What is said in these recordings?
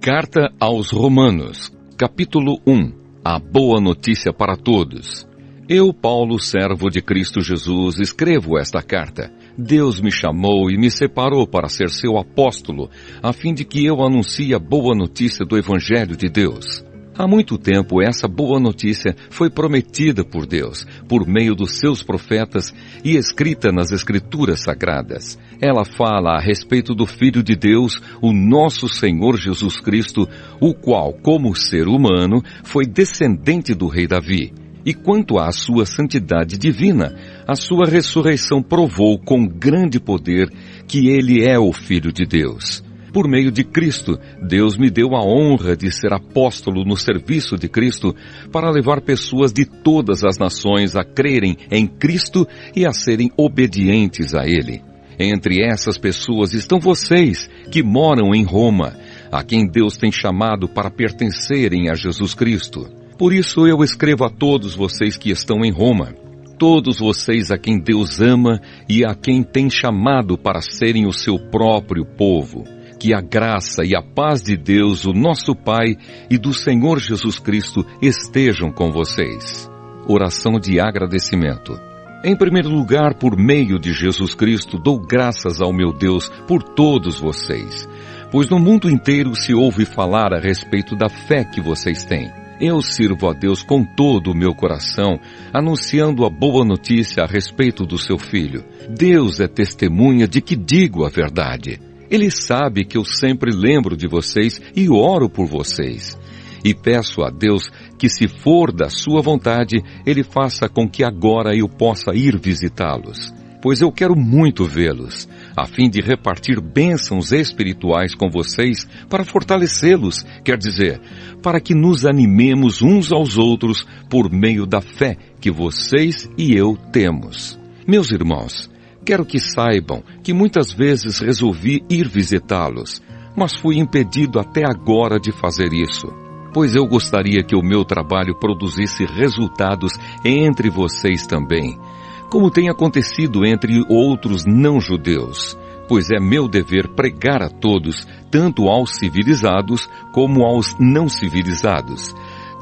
Carta aos Romanos, capítulo 1. A boa notícia para todos. Eu, Paulo, servo de Cristo Jesus, escrevo esta carta. Deus me chamou e me separou para ser seu apóstolo, a fim de que eu anuncie a boa notícia do Evangelho de Deus. Há muito tempo essa boa notícia foi prometida por Deus, por meio dos seus profetas e escrita nas Escrituras Sagradas. Ela fala a respeito do Filho de Deus, o nosso Senhor Jesus Cristo, o qual, como ser humano, foi descendente do rei Davi. E quanto à sua santidade divina, a sua ressurreição provou com grande poder que ele é o Filho de Deus. Por meio de Cristo, Deus me deu a honra de ser apóstolo no serviço de Cristo para levar pessoas de todas as nações a crerem em Cristo e a serem obedientes a Ele. Entre essas pessoas estão vocês, que moram em Roma, a quem Deus tem chamado para pertencerem a Jesus Cristo. Por isso eu escrevo a todos vocês que estão em Roma, todos vocês a quem Deus ama e a quem tem chamado para serem o seu próprio povo. Que a graça e a paz de Deus, o nosso Pai, e do Senhor Jesus Cristo estejam com vocês. Oração de agradecimento. Em primeiro lugar, por meio de Jesus Cristo, dou graças ao meu Deus por todos vocês, pois no mundo inteiro se ouve falar a respeito da fé que vocês têm. Eu sirvo a Deus com todo o meu coração, anunciando a boa notícia a respeito do seu Filho. Deus é testemunha de que digo a verdade. Ele sabe que eu sempre lembro de vocês e oro por vocês. E peço a Deus que, se for da sua vontade, Ele faça com que agora eu possa ir visitá-los. Pois eu quero muito vê-los, a fim de repartir bênçãos espirituais com vocês para fortalecê-los, quer dizer, para que nos animemos uns aos outros por meio da fé que vocês e eu temos. Meus irmãos, quero que saibam que muitas vezes resolvi ir visitá-los, mas fui impedido até agora de fazer isso, pois eu gostaria que o meu trabalho produzisse resultados entre vocês também, como tem acontecido entre outros não-judeus, pois é meu dever pregar a todos, tanto aos civilizados como aos não-civilizados,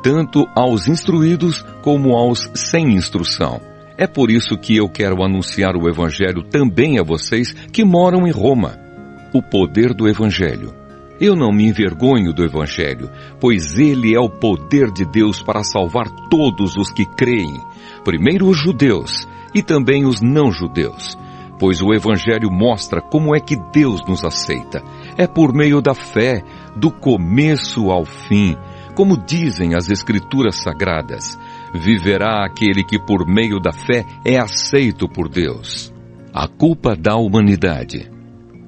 tanto aos instruídos como aos sem instrução. É por isso que eu quero anunciar o Evangelho também a vocês que moram em Roma. O poder do Evangelho. Eu não me envergonho do Evangelho, pois ele é o poder de Deus para salvar todos os que creem, primeiro os judeus e também os não-judeus, pois o Evangelho mostra como é que Deus nos aceita. É por meio da fé, do começo ao fim, como dizem as Escrituras Sagradas. Viverá aquele que por meio da fé é aceito por Deus. A culpa da humanidade.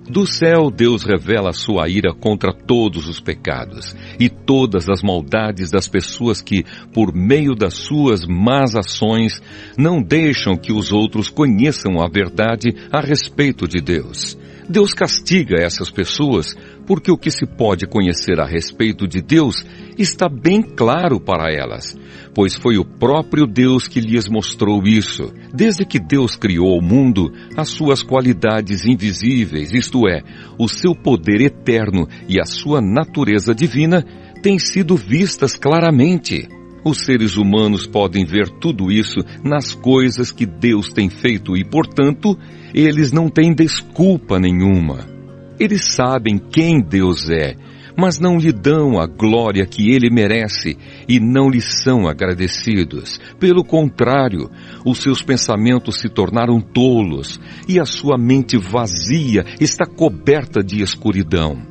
Do céu, Deus revela a sua ira contra todos os pecados e todas as maldades das pessoas que, por meio das suas más ações, não deixam que os outros conheçam a verdade a respeito de Deus. Deus castiga essas pessoas porque o que se pode conhecer a respeito de Deus está bem claro para elas, pois foi o próprio Deus que lhes mostrou isso. Desde que Deus criou o mundo, as suas qualidades invisíveis, isto é, o seu poder eterno e a sua natureza divina, têm sido vistas claramente. Os seres humanos podem ver tudo isso nas coisas que Deus tem feito e, portanto, eles não têm desculpa nenhuma. Eles sabem quem Deus é, mas não lhe dão a glória que ele merece e não lhe são agradecidos. Pelo contrário, os seus pensamentos se tornaram tolos e a sua mente vazia está coberta de escuridão.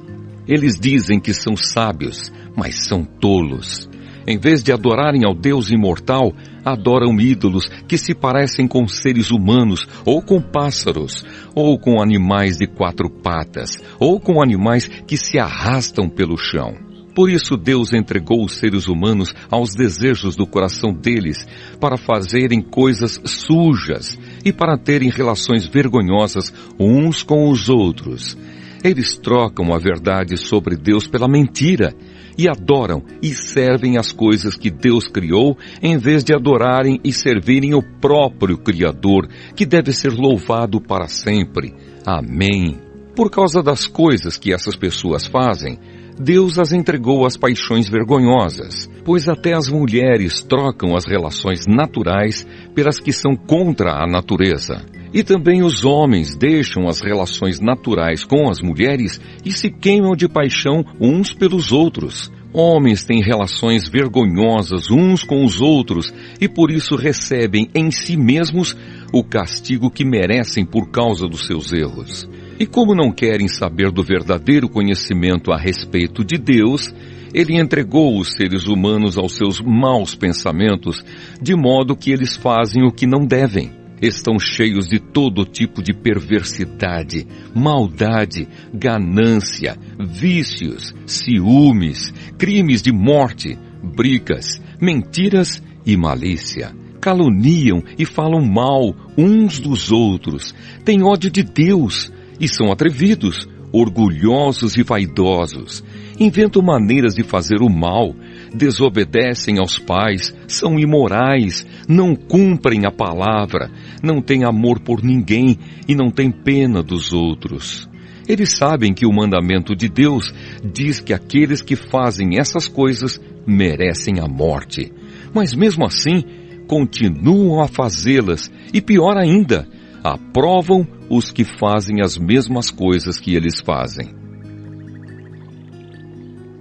Eles dizem que são sábios, mas são tolos. Em vez de adorarem ao Deus imortal, adoram ídolos que se parecem com seres humanos, ou com pássaros, ou com animais de 4 patas, ou com animais que se arrastam pelo chão. Por isso Deus entregou os seres humanos aos desejos do coração deles, para fazerem coisas sujas e para terem relações vergonhosas uns com os outros. Eles trocam a verdade sobre Deus pela mentira, e adoram e servem as coisas que Deus criou, em vez de adorarem e servirem o próprio Criador, que deve ser louvado para sempre. Amém. Por causa das coisas que essas pessoas fazem, Deus as entregou às paixões vergonhosas, pois até as mulheres trocam as relações naturais pelas que são contra a natureza. E também os homens deixam as relações naturais com as mulheres e se queimam de paixão uns pelos outros. Homens têm relações vergonhosas uns com os outros e por isso recebem em si mesmos o castigo que merecem por causa dos seus erros. E como não querem saber do verdadeiro conhecimento a respeito de Deus, Ele entregou os seres humanos aos seus maus pensamentos, de modo que eles fazem o que não devem. Estão cheios de todo tipo de perversidade, maldade, ganância, vícios, ciúmes, crimes de morte, brigas, mentiras e malícia. Caluniam e falam mal uns dos outros, têm ódio de Deus e são atrevidos, orgulhosos e vaidosos. Inventam maneiras de fazer o mal, desobedecem aos pais, são imorais, não cumprem a palavra, não têm amor por ninguém e não têm pena dos outros. Eles sabem que o mandamento de Deus diz que aqueles que fazem essas coisas merecem a morte. Mas mesmo assim, continuam a fazê-las e, pior ainda, aprovam os que fazem as mesmas coisas que eles fazem.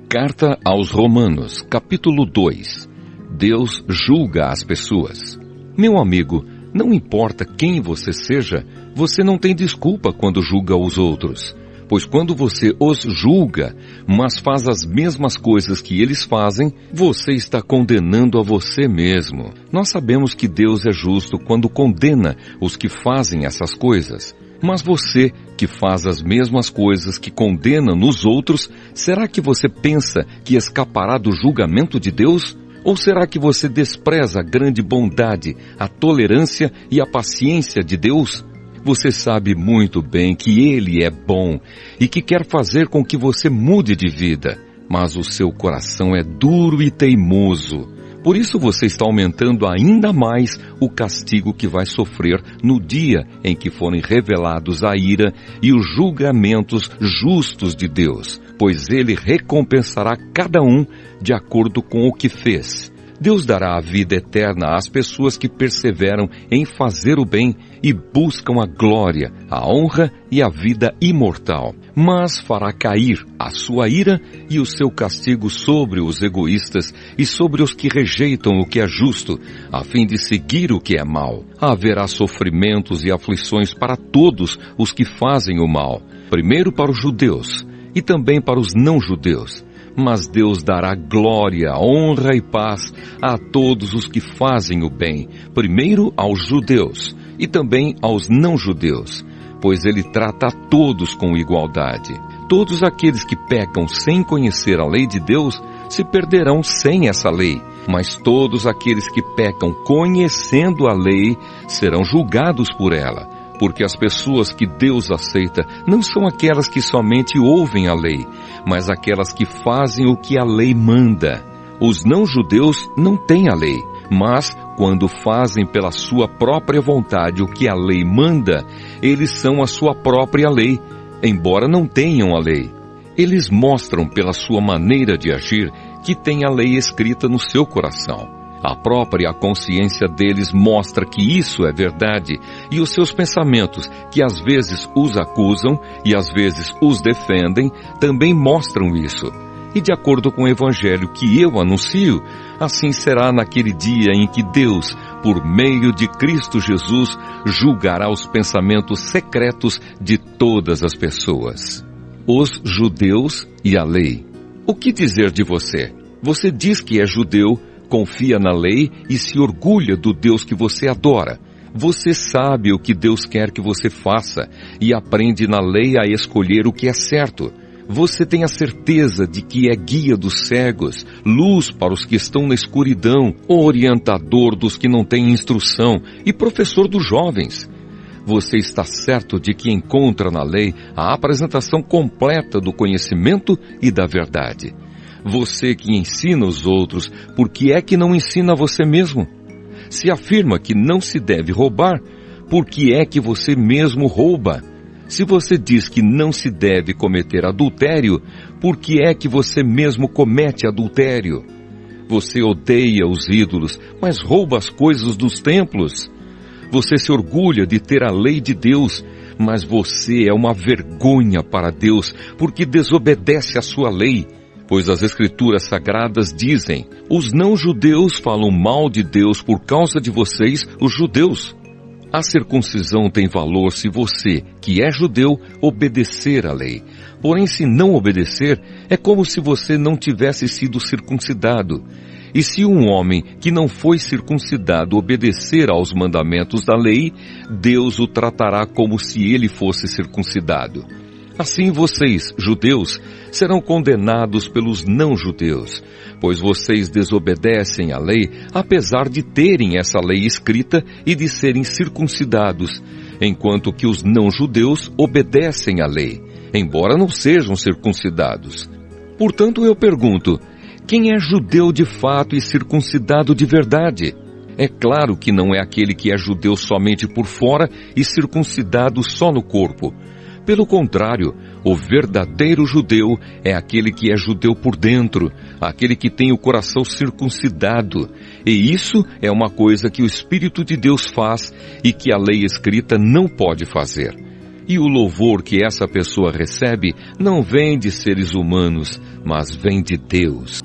Carta aos Romanos, capítulo 2. Deus julga as pessoas. Meu amigo, não importa quem você seja, você não tem desculpa quando julga os outros. Pois quando você os julga, mas faz as mesmas coisas que eles fazem, você está condenando a você mesmo. Nós sabemos que Deus é justo quando condena os que fazem essas coisas. Mas você, que faz as mesmas coisas que condena nos outros, será que você pensa que escapará do julgamento de Deus? Ou será que você despreza a grande bondade, a tolerância e a paciência de Deus? Você sabe muito bem que Ele é bom e que quer fazer com que você mude de vida, mas o seu coração é duro e teimoso. Por isso você está aumentando ainda mais o castigo que vai sofrer no dia em que forem revelados a ira e os julgamentos justos de Deus, pois Ele recompensará cada um de acordo com o que fez. Deus dará a vida eterna às pessoas que perseveram em fazer o bem e buscam a glória, a honra e a vida imortal. Mas fará cair a sua ira e o seu castigo sobre os egoístas e sobre os que rejeitam o que é justo, a fim de seguir o que é mal. Haverá sofrimentos e aflições para todos os que fazem o mal, primeiro para os judeus e também para os não-judeus. Mas Deus dará glória, honra e paz a todos os que fazem o bem, primeiro aos judeus e também aos não-judeus, pois Ele trata a todos com igualdade. Todos aqueles que pecam sem conhecer a lei de Deus se perderão sem essa lei, mas todos aqueles que pecam conhecendo a lei serão julgados por ela. Porque as pessoas que Deus aceita não são aquelas que somente ouvem a lei, mas aquelas que fazem o que a lei manda. Os não-judeus não têm a lei, mas quando fazem pela sua própria vontade o que a lei manda, eles são a sua própria lei, embora não tenham a lei. Eles mostram pela sua maneira de agir que têm a lei escrita no seu coração. A própria consciência deles mostra que isso é verdade, e os seus pensamentos, que às vezes os acusam e às vezes os defendem, também mostram isso. E de acordo com o Evangelho que eu anuncio, assim será naquele dia em que Deus, por meio de Cristo Jesus, julgará os pensamentos secretos de todas as pessoas. Os judeus e a lei. O que dizer de você? Você diz que é judeu, confia na lei e se orgulha do Deus que você adora. Você sabe o que Deus quer que você faça e aprende na lei a escolher o que é certo. Você tem a certeza de que é guia dos cegos, luz para os que estão na escuridão, orientador dos que não têm instrução e professor dos jovens. Você está certo de que encontra na lei a apresentação completa do conhecimento e da verdade. Você que ensina os outros, por que é que não ensina você mesmo? Se afirma que não se deve roubar, por que é que você mesmo rouba? Se você diz que não se deve cometer adultério, por que é que você mesmo comete adultério? Você odeia os ídolos, mas rouba as coisas dos templos. Você se orgulha de ter a lei de Deus, mas você é uma vergonha para Deus, porque desobedece à sua lei. Pois as Escrituras Sagradas dizem: os não-judeus falam mal de Deus por causa de vocês, os judeus. A circuncisão tem valor se você, que é judeu, obedecer à lei. Porém, se não obedecer, é como se você não tivesse sido circuncidado. E se um homem que não foi circuncidado obedecer aos mandamentos da lei, Deus o tratará como se ele fosse circuncidado. Assim vocês, judeus, serão condenados pelos não-judeus, pois vocês desobedecem à lei, apesar de terem essa lei escrita e de serem circuncidados, enquanto que os não-judeus obedecem à lei, embora não sejam circuncidados. Portanto, eu pergunto, quem é judeu de fato e circuncidado de verdade? É claro que não é aquele que é judeu somente por fora e circuncidado só no corpo. Pelo contrário, o verdadeiro judeu é aquele que é judeu por dentro, aquele que tem o coração circuncidado. E isso é uma coisa que o Espírito de Deus faz e que a lei escrita não pode fazer. E o louvor que essa pessoa recebe não vem de seres humanos, mas vem de Deus.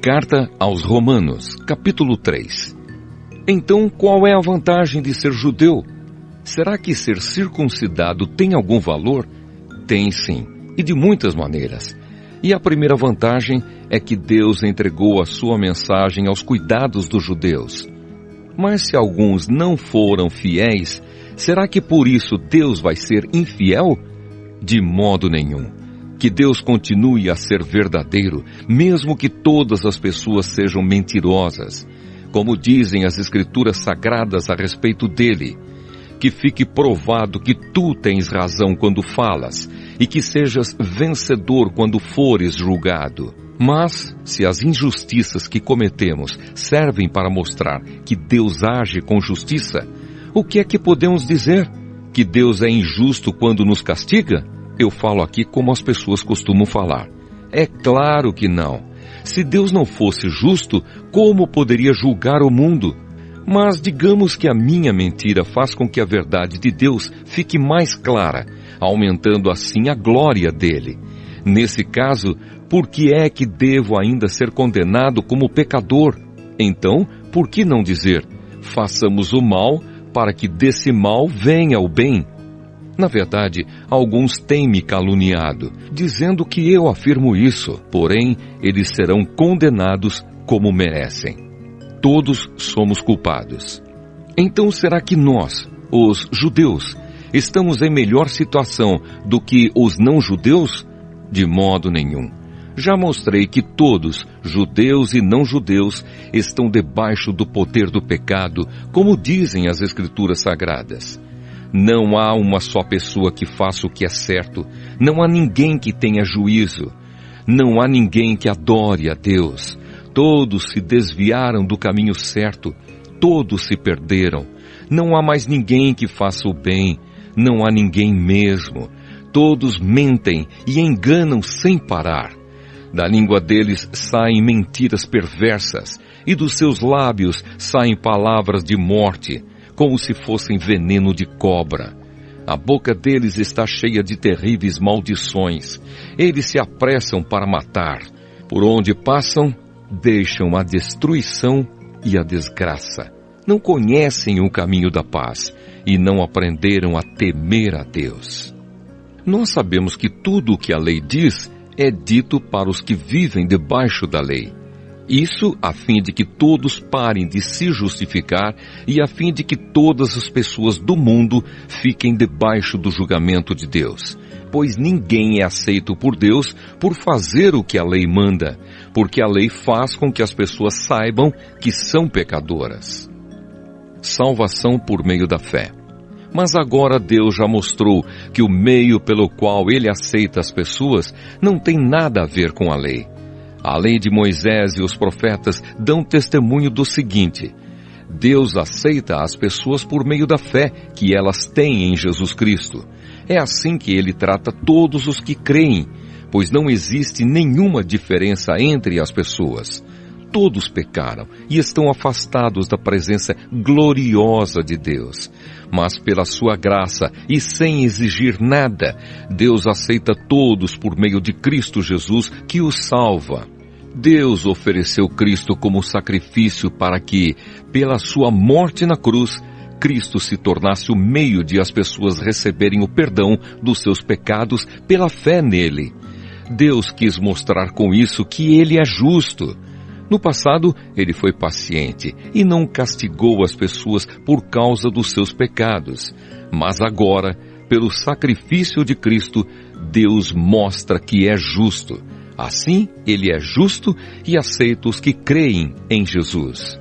Carta aos Romanos, capítulo 3. Então, qual é a vantagem de ser judeu? Será que ser circuncidado tem algum valor? Tem sim, e de muitas maneiras. E a primeira vantagem é que Deus entregou a sua mensagem aos cuidados dos judeus. Mas se alguns não foram fiéis, será que por isso Deus vai ser infiel? De modo nenhum. Que Deus continue a ser verdadeiro, mesmo que todas as pessoas sejam mentirosas. Como dizem as Escrituras Sagradas a respeito dele, que fique provado que tu tens razão quando falas, e que sejas vencedor quando fores julgado. Mas, se as injustiças que cometemos servem para mostrar que Deus age com justiça, o que é que podemos dizer? Que Deus é injusto quando nos castiga? Eu falo aqui como as pessoas costumam falar. É claro que não. Se Deus não fosse justo, como poderia julgar o mundo? Mas digamos que a minha mentira faz com que a verdade de Deus fique mais clara, aumentando assim a glória dele. Nesse caso, por que é que devo ainda ser condenado como pecador? Então, por que não dizer, façamos o mal para que desse mal venha o bem? Na verdade, alguns têm me caluniado, dizendo que eu afirmo isso, porém, eles serão condenados como merecem. Todos somos culpados. Então será que nós, os judeus, estamos em melhor situação do que os não-judeus? De modo nenhum. Já mostrei que todos, judeus e não-judeus, estão debaixo do poder do pecado, como dizem as Escrituras Sagradas. Não há uma só pessoa que faça o que é certo, não há ninguém que tenha juízo, não há ninguém que adore a Deus. Todos se desviaram do caminho certo, todos se perderam. Não há mais ninguém que faça o bem, não há ninguém mesmo. Todos mentem e enganam sem parar. Da língua deles saem mentiras perversas, e dos seus lábios saem palavras de morte, como se fossem veneno de cobra. A boca deles está cheia de terríveis maldições. Eles se apressam para matar. Por onde passam, deixam a destruição e a desgraça. Não conhecem o caminho da paz e não aprenderam a temer a Deus. Nós sabemos que tudo o que a lei diz é dito para os que vivem debaixo da lei. Isso a fim de que todos parem de se justificar e a fim de que todas as pessoas do mundo fiquem debaixo do julgamento de Deus. Pois ninguém é aceito por Deus por fazer o que a lei manda, porque a lei faz com que as pessoas saibam que são pecadoras. Salvação por meio da fé. Mas agora Deus já mostrou que o meio pelo qual Ele aceita as pessoas não tem nada a ver com a lei. A lei de Moisés e os profetas dão testemunho do seguinte: Deus aceita as pessoas por meio da fé que elas têm em Jesus Cristo. É assim que Ele trata todos os que creem, pois não existe nenhuma diferença entre as pessoas. Todos pecaram e estão afastados da presença gloriosa de Deus. Mas pela sua graça e sem exigir nada, Deus aceita todos por meio de Cristo Jesus, que os salva. Deus ofereceu Cristo como sacrifício para que, pela sua morte na cruz, Cristo se tornasse o meio de as pessoas receberem o perdão dos seus pecados pela fé nele. Deus quis mostrar com isso que Ele é justo. No passado, Ele foi paciente e não castigou as pessoas por causa dos seus pecados. Mas agora, pelo sacrifício de Cristo, Deus mostra que é justo. Assim, Ele é justo e aceita os que creem em Jesus.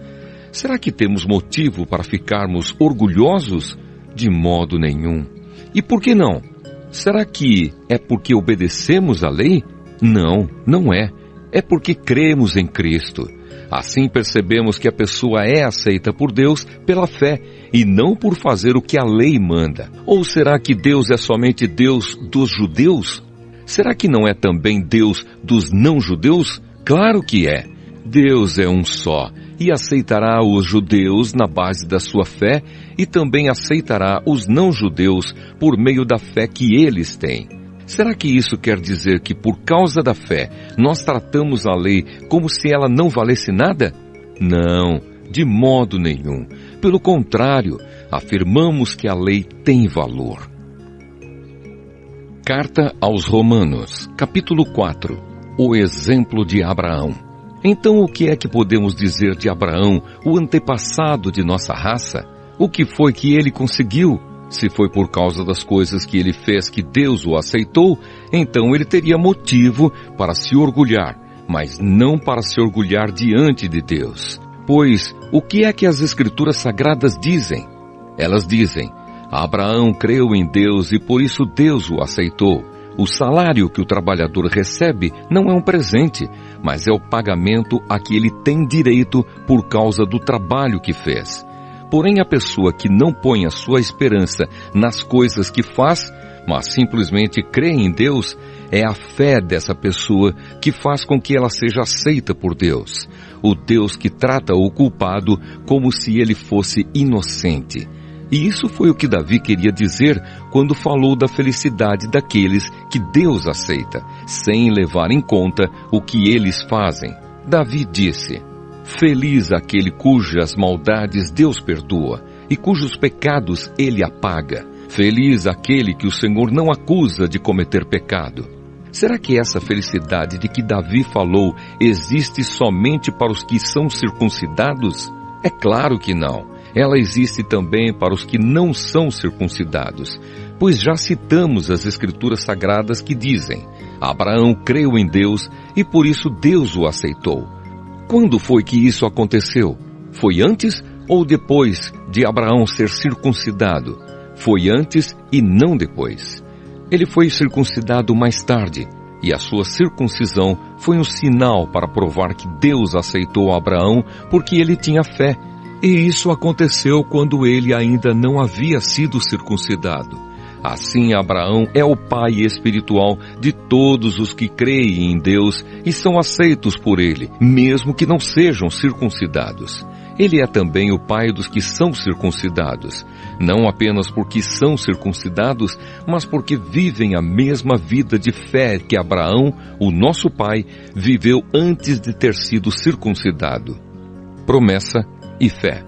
Será que temos motivo para ficarmos orgulhosos? De modo nenhum. E por que não? Será que é porque obedecemos à lei? Não, não é. É porque cremos em Cristo. Assim percebemos que a pessoa é aceita por Deus pela fé e não por fazer o que a lei manda. Ou será que Deus é somente Deus dos judeus? Será que não é também Deus dos não-judeus? Claro que é. Deus é um só e aceitará os judeus na base da sua fé e também aceitará os não-judeus por meio da fé que eles têm. Será que isso quer dizer que por causa da fé nós tratamos a lei como se ela não valesse nada? Não, de modo nenhum. Pelo contrário, afirmamos que a lei tem valor. Carta aos Romanos, capítulo 4. O exemplo de Abraão. Então o que é que podemos dizer de Abraão, o antepassado de nossa raça? O que foi que ele conseguiu? Se foi por causa das coisas que ele fez que Deus o aceitou, então ele teria motivo para se orgulhar, mas não para se orgulhar diante de Deus. Pois, o que é que as Escrituras Sagradas dizem? Elas dizem: Abraão creu em Deus e por isso Deus o aceitou. O salário que o trabalhador recebe não é um presente, mas é o pagamento a que ele tem direito por causa do trabalho que fez. Porém, a pessoa que não põe a sua esperança nas coisas que faz, mas simplesmente crê em Deus, é a fé dessa pessoa que faz com que ela seja aceita por Deus. O Deus que trata o culpado como se ele fosse inocente. E isso foi o que Davi queria dizer quando falou da felicidade daqueles que Deus aceita, sem levar em conta o que eles fazem. Davi disse: Feliz aquele cujas maldades Deus perdoa e cujos pecados Ele apaga. Feliz aquele que o Senhor não acusa de cometer pecado. Será que essa felicidade de que Davi falou existe somente para os que são circuncidados? É claro que não. Ela existe também para os que não são circuncidados, pois já citamos as Escrituras Sagradas que dizem: Abraão creu em Deus e por isso Deus o aceitou. Quando foi que isso aconteceu? Foi antes ou depois de Abraão ser circuncidado? Foi antes e não depois. Ele foi circuncidado mais tarde, e a sua circuncisão foi um sinal para provar que Deus aceitou Abraão porque ele tinha fé. E isso aconteceu quando ele ainda não havia sido circuncidado. Assim, Abraão é o pai espiritual de todos os que creem em Deus e são aceitos por ele, mesmo que não sejam circuncidados. Ele é também o pai dos que são circuncidados, não apenas porque são circuncidados, mas porque vivem a mesma vida de fé que Abraão, o nosso pai, viveu antes de ter sido circuncidado. Promessa e fé.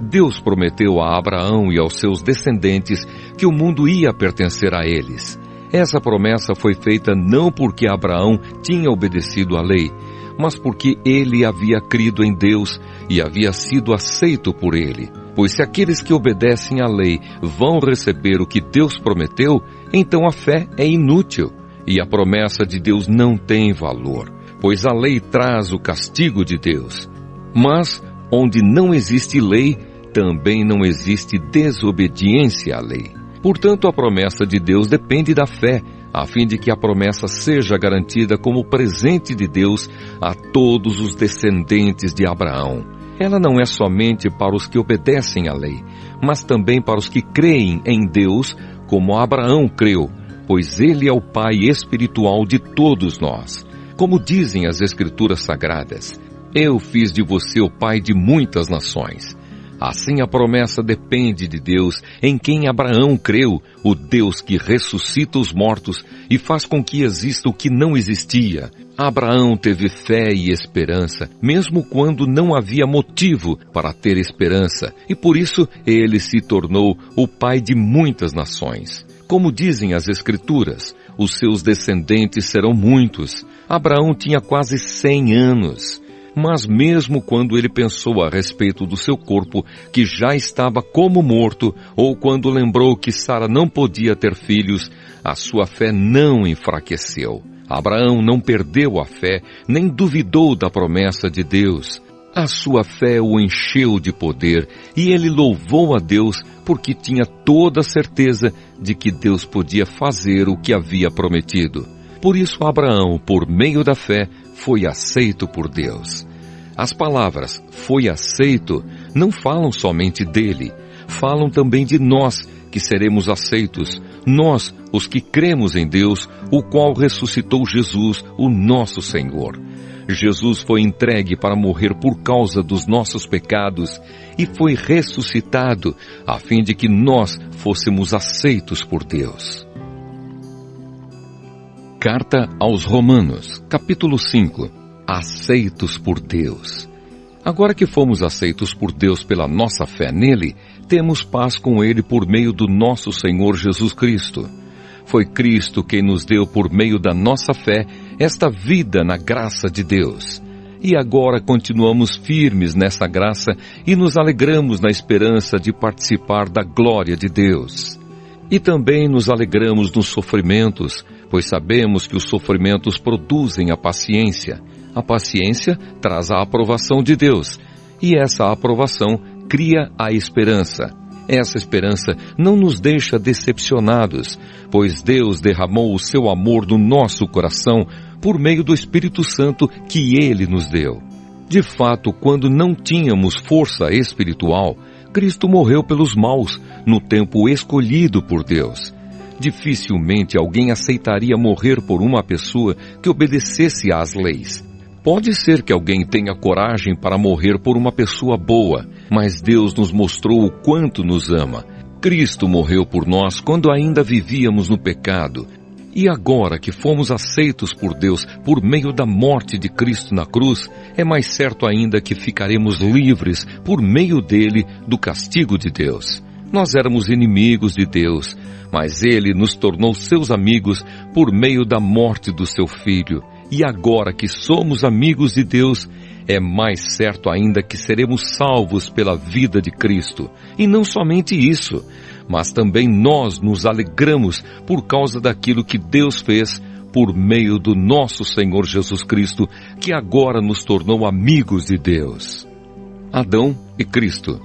Deus prometeu a Abraão e aos seus descendentes que o mundo ia pertencer a eles. Essa promessa foi feita não porque Abraão tinha obedecido à lei, mas porque ele havia crido em Deus e havia sido aceito por ele. Pois se aqueles que obedecem à lei vão receber o que Deus prometeu, então a fé é inútil e a promessa de Deus não tem valor, pois a lei traz o castigo de Deus. Mas onde não existe lei, também não existe desobediência à lei. Portanto, a promessa de Deus depende da fé, a fim de que a promessa seja garantida como presente de Deus a todos os descendentes de Abraão. Ela não é somente para os que obedecem à lei, mas também para os que creem em Deus, como Abraão creu, pois ele é o pai espiritual de todos nós. Como dizem as Escrituras Sagradas, eu fiz de você o pai de muitas nações. Assim a promessa depende de Deus, em quem Abraão creu, o Deus que ressuscita os mortos e faz com que exista o que não existia. Abraão teve fé e esperança, mesmo quando não havia motivo para ter esperança, e por isso ele se tornou o pai de muitas nações. Como dizem as Escrituras, os seus descendentes serão muitos. Abraão tinha quase 100 anos. Mas mesmo quando ele pensou a respeito do seu corpo, que já estava como morto, ou quando lembrou que Sara não podia ter filhos, a sua fé não enfraqueceu. Abraão não perdeu a fé, nem duvidou da promessa de Deus. A sua fé o encheu de poder, e ele louvou a Deus porque tinha toda a certeza de que Deus podia fazer o que havia prometido. Por isso Abraão, por meio da fé, foi aceito por Deus. As palavras "foi aceito" não falam somente dele, falam também de nós que seremos aceitos, nós, os que cremos em Deus, o qual ressuscitou Jesus, o nosso Senhor. Jesus foi entregue para morrer por causa dos nossos pecados e foi ressuscitado a fim de que nós fôssemos aceitos por Deus. Carta aos Romanos, capítulo 5. Aceitos por Deus. Agora que fomos aceitos por Deus pela nossa fé nele, temos paz com ele por meio do nosso Senhor Jesus Cristo. Foi Cristo quem nos deu por meio da nossa fé esta vida na graça de Deus. E agora continuamos firmes nessa graça e nos alegramos na esperança de participar da glória de Deus. E também nos alegramos nos sofrimentos, pois sabemos que os sofrimentos produzem a paciência. A paciência traz a aprovação de Deus, e essa aprovação cria a esperança. Essa esperança não nos deixa decepcionados, pois Deus derramou o seu amor no nosso coração por meio do Espírito Santo que Ele nos deu. De fato, quando não tínhamos força espiritual, Cristo morreu pelos maus, no tempo escolhido por Deus. Dificilmente alguém aceitaria morrer por uma pessoa que obedecesse às leis. Pode ser que alguém tenha coragem para morrer por uma pessoa boa, mas Deus nos mostrou o quanto nos ama. Cristo morreu por nós quando ainda vivíamos no pecado. E agora que fomos aceitos por Deus por meio da morte de Cristo na cruz, é mais certo ainda que ficaremos livres por meio dele do castigo de Deus. Nós éramos inimigos de Deus, mas ele nos tornou seus amigos por meio da morte do seu Filho. E agora que somos amigos de Deus, é mais certo ainda que seremos salvos pela vida de Cristo. E não somente isso, mas também nós nos alegramos por causa daquilo que Deus fez por meio do nosso Senhor Jesus Cristo, que agora nos tornou amigos de Deus. Adão e Cristo.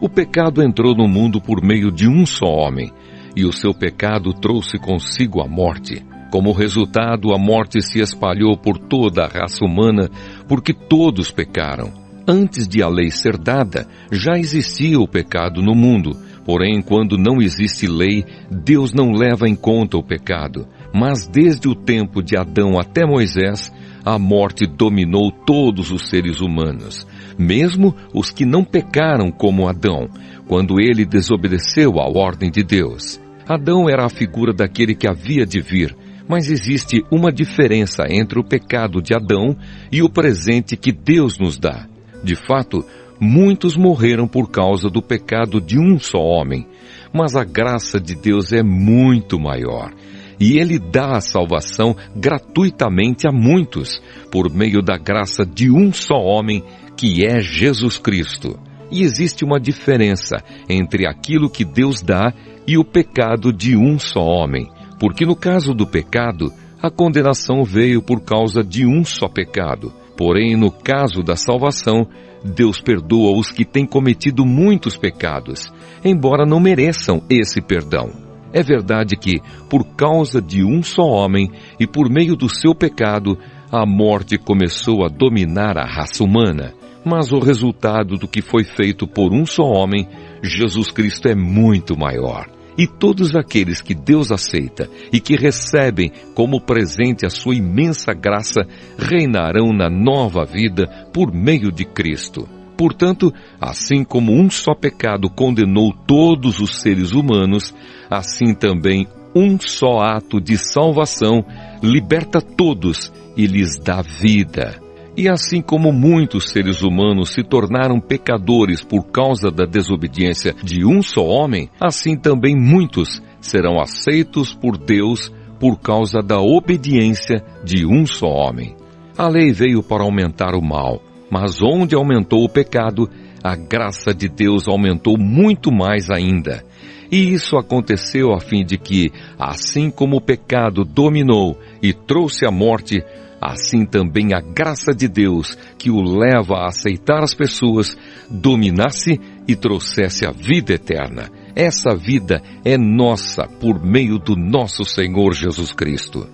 O pecado entrou no mundo por meio de um só homem, e o seu pecado trouxe consigo a morte. Como resultado, a morte se espalhou por toda a raça humana, porque todos pecaram. Antes de a lei ser dada, já existia o pecado no mundo. Porém, quando não existe lei, Deus não leva em conta o pecado. Mas desde o tempo de Adão até Moisés, a morte dominou todos os seres humanos, mesmo os que não pecaram como Adão, quando ele desobedeceu à ordem de Deus. Adão era a figura daquele que havia de vir, mas existe uma diferença entre o pecado de Adão e o presente que Deus nos dá. De fato, muitos morreram por causa do pecado de um só homem, mas a graça de Deus é muito maior. E Ele dá a salvação gratuitamente a muitos, por meio da graça de um só homem, que é Jesus Cristo. E existe uma diferença entre aquilo que Deus dá e o pecado de um só homem, porque no caso do pecado, a condenação veio por causa de um só pecado. Porém, no caso da salvação, Deus perdoa os que têm cometido muitos pecados, embora não mereçam esse perdão. É verdade que, por causa de um só homem e por meio do seu pecado, a morte começou a dominar a raça humana. Mas o resultado do que foi feito por um só homem, Jesus Cristo, é muito maior. E todos aqueles que Deus aceita e que recebem como presente a sua imensa graça, reinarão na nova vida por meio de Cristo. Portanto, assim como um só pecado condenou todos os seres humanos, assim também um só ato de salvação liberta todos e lhes dá vida. E assim como muitos seres humanos se tornaram pecadores por causa da desobediência de um só homem, assim também muitos serão aceitos por Deus por causa da obediência de um só homem. A lei veio para aumentar o mal, mas onde aumentou o pecado, a graça de Deus aumentou muito mais ainda. E isso aconteceu a fim de que, assim como o pecado dominou e trouxe a morte, assim também a graça de Deus, que o leva a aceitar as pessoas, dominasse e trouxesse a vida eterna. Essa vida é nossa por meio do nosso Senhor Jesus Cristo.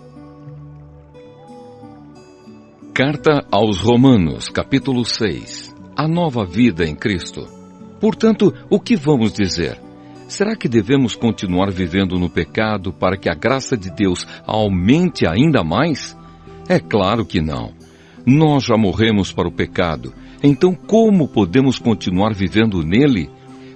Carta aos Romanos, capítulo 6. A nova vida em Cristo. Portanto, o que vamos dizer? Será que devemos continuar vivendo no pecado para que a graça de Deus aumente ainda mais? É claro que não. Nós já morremos para o pecado, então como podemos continuar vivendo nele?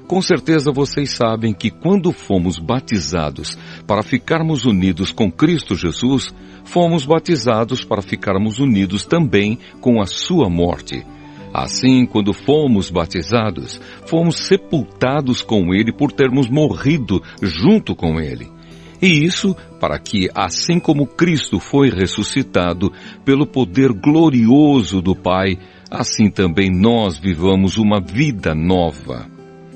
Com certeza vocês sabem que quando fomos batizados para ficarmos unidos com Cristo Jesus, fomos batizados para ficarmos unidos também com a sua morte. Assim, quando fomos batizados, fomos sepultados com Ele por termos morrido junto com Ele. E isso para que, assim como Cristo foi ressuscitado pelo poder glorioso do Pai, assim também nós vivamos uma vida nova.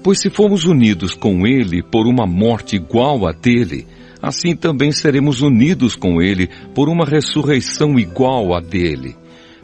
Pois se fomos unidos com Ele por uma morte igual à dele, assim também seremos unidos com Ele por uma ressurreição igual à dele.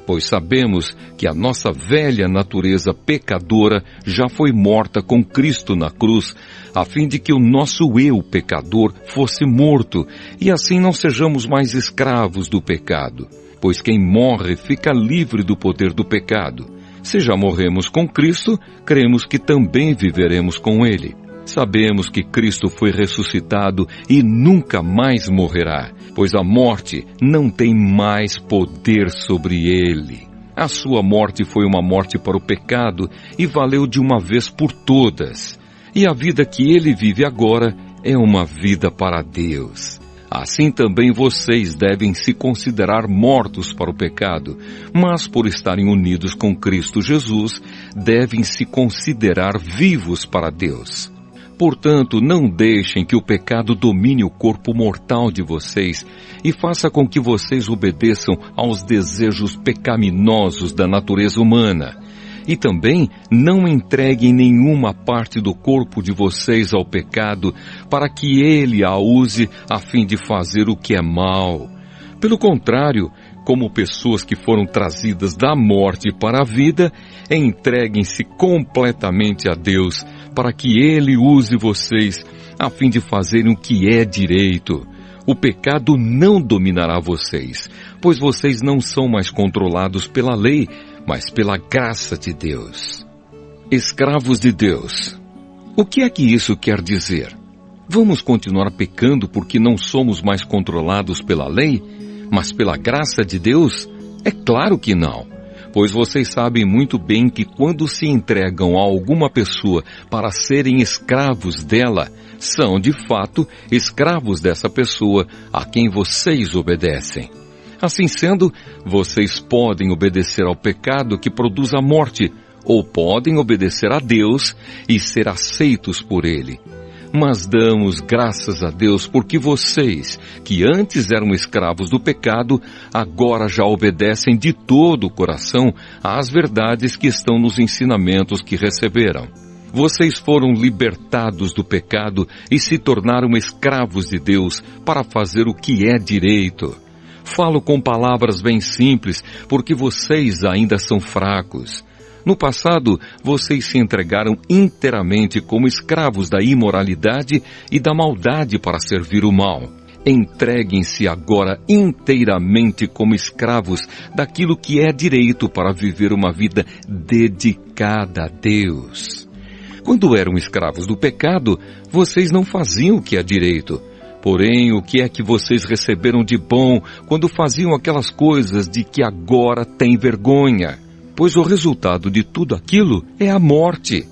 Pois sabemos que a nossa velha natureza pecadora já foi morta com Cristo na cruz, a fim de que o nosso eu pecador fosse morto, e assim não sejamos mais escravos do pecado. Pois quem morre fica livre do poder do pecado. Se já morremos com Cristo, cremos que também viveremos com Ele. Sabemos que Cristo foi ressuscitado e nunca mais morrerá, pois a morte não tem mais poder sobre ele. A sua morte foi uma morte para o pecado e valeu de uma vez por todas. E a vida que ele vive agora é uma vida para Deus. Assim também vocês devem se considerar mortos para o pecado, mas por estarem unidos com Cristo Jesus, devem se considerar vivos para Deus. Portanto, não deixem que o pecado domine o corpo mortal de vocês e faça com que vocês obedeçam aos desejos pecaminosos da natureza humana. E também não entreguem nenhuma parte do corpo de vocês ao pecado para que ele a use a fim de fazer o que é mal. Pelo contrário, como pessoas que foram trazidas da morte para a vida, entreguem-se completamente a Deus, para que Ele use vocês, a fim de fazerem o que é direito. O pecado não dominará vocês, pois vocês não são mais controlados pela lei, mas pela graça de Deus. Escravos de Deus. O que é que isso quer dizer? Vamos continuar pecando porque não somos mais controlados pela lei, mas pela graça de Deus? É claro que não. Pois vocês sabem muito bem que quando se entregam a alguma pessoa para serem escravos dela, são de fato escravos dessa pessoa a quem vocês obedecem. Assim sendo, vocês podem obedecer ao pecado que produz a morte, ou podem obedecer a Deus e ser aceitos por Ele. Mas damos graças a Deus porque vocês, que antes eram escravos do pecado, agora já obedecem de todo o coração às verdades que estão nos ensinamentos que receberam. Vocês foram libertados do pecado e se tornaram escravos de Deus para fazer o que é direito. Falo com palavras bem simples porque vocês ainda são fracos. No passado, vocês se entregaram inteiramente como escravos da imoralidade e da maldade para servir o mal. Entreguem-se agora inteiramente como escravos daquilo que é direito para viver uma vida dedicada a Deus. Quando eram escravos do pecado, vocês não faziam o que é direito. Porém, o que é que vocês receberam de bom quando faziam aquelas coisas de que agora têm vergonha? Pois o resultado de tudo aquilo é a morte.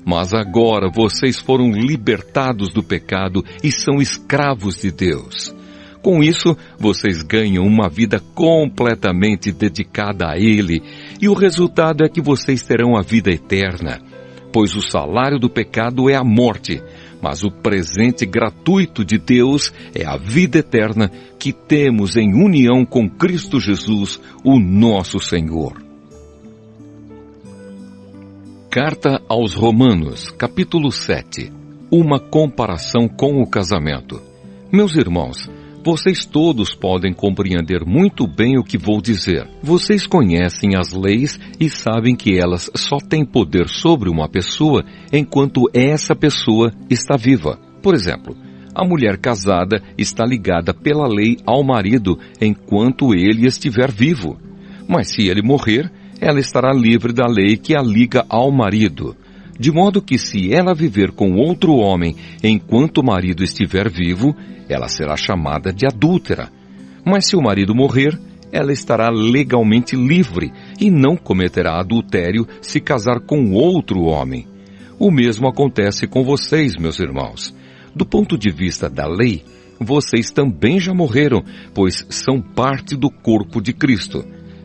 Mas agora vocês foram libertados do pecado e são escravos de Deus. Com isso, vocês ganham uma vida completamente dedicada a Ele, e o resultado é que vocês terão a vida eterna. Pois o salário do pecado é a morte, mas o presente gratuito de Deus é a vida eterna que temos em união com Cristo Jesus, o nosso Senhor. Carta aos Romanos, capítulo 7. Uma comparação com o casamento. Meus irmãos, vocês todos podem compreender muito bem o que vou dizer. Vocês conhecem as leis e sabem que elas só têm poder sobre uma pessoa enquanto essa pessoa está viva. Por exemplo, a mulher casada está ligada pela lei ao marido enquanto ele estiver vivo. Mas se ele morrer, ela estará livre da lei que a liga ao marido. De modo que se ela viver com outro homem enquanto o marido estiver vivo, ela será chamada de adúltera. Mas se o marido morrer, ela estará legalmente livre e não cometerá adultério se casar com outro homem. O mesmo acontece com vocês, meus irmãos. Do ponto de vista da lei, vocês também já morreram, pois são parte do corpo de Cristo.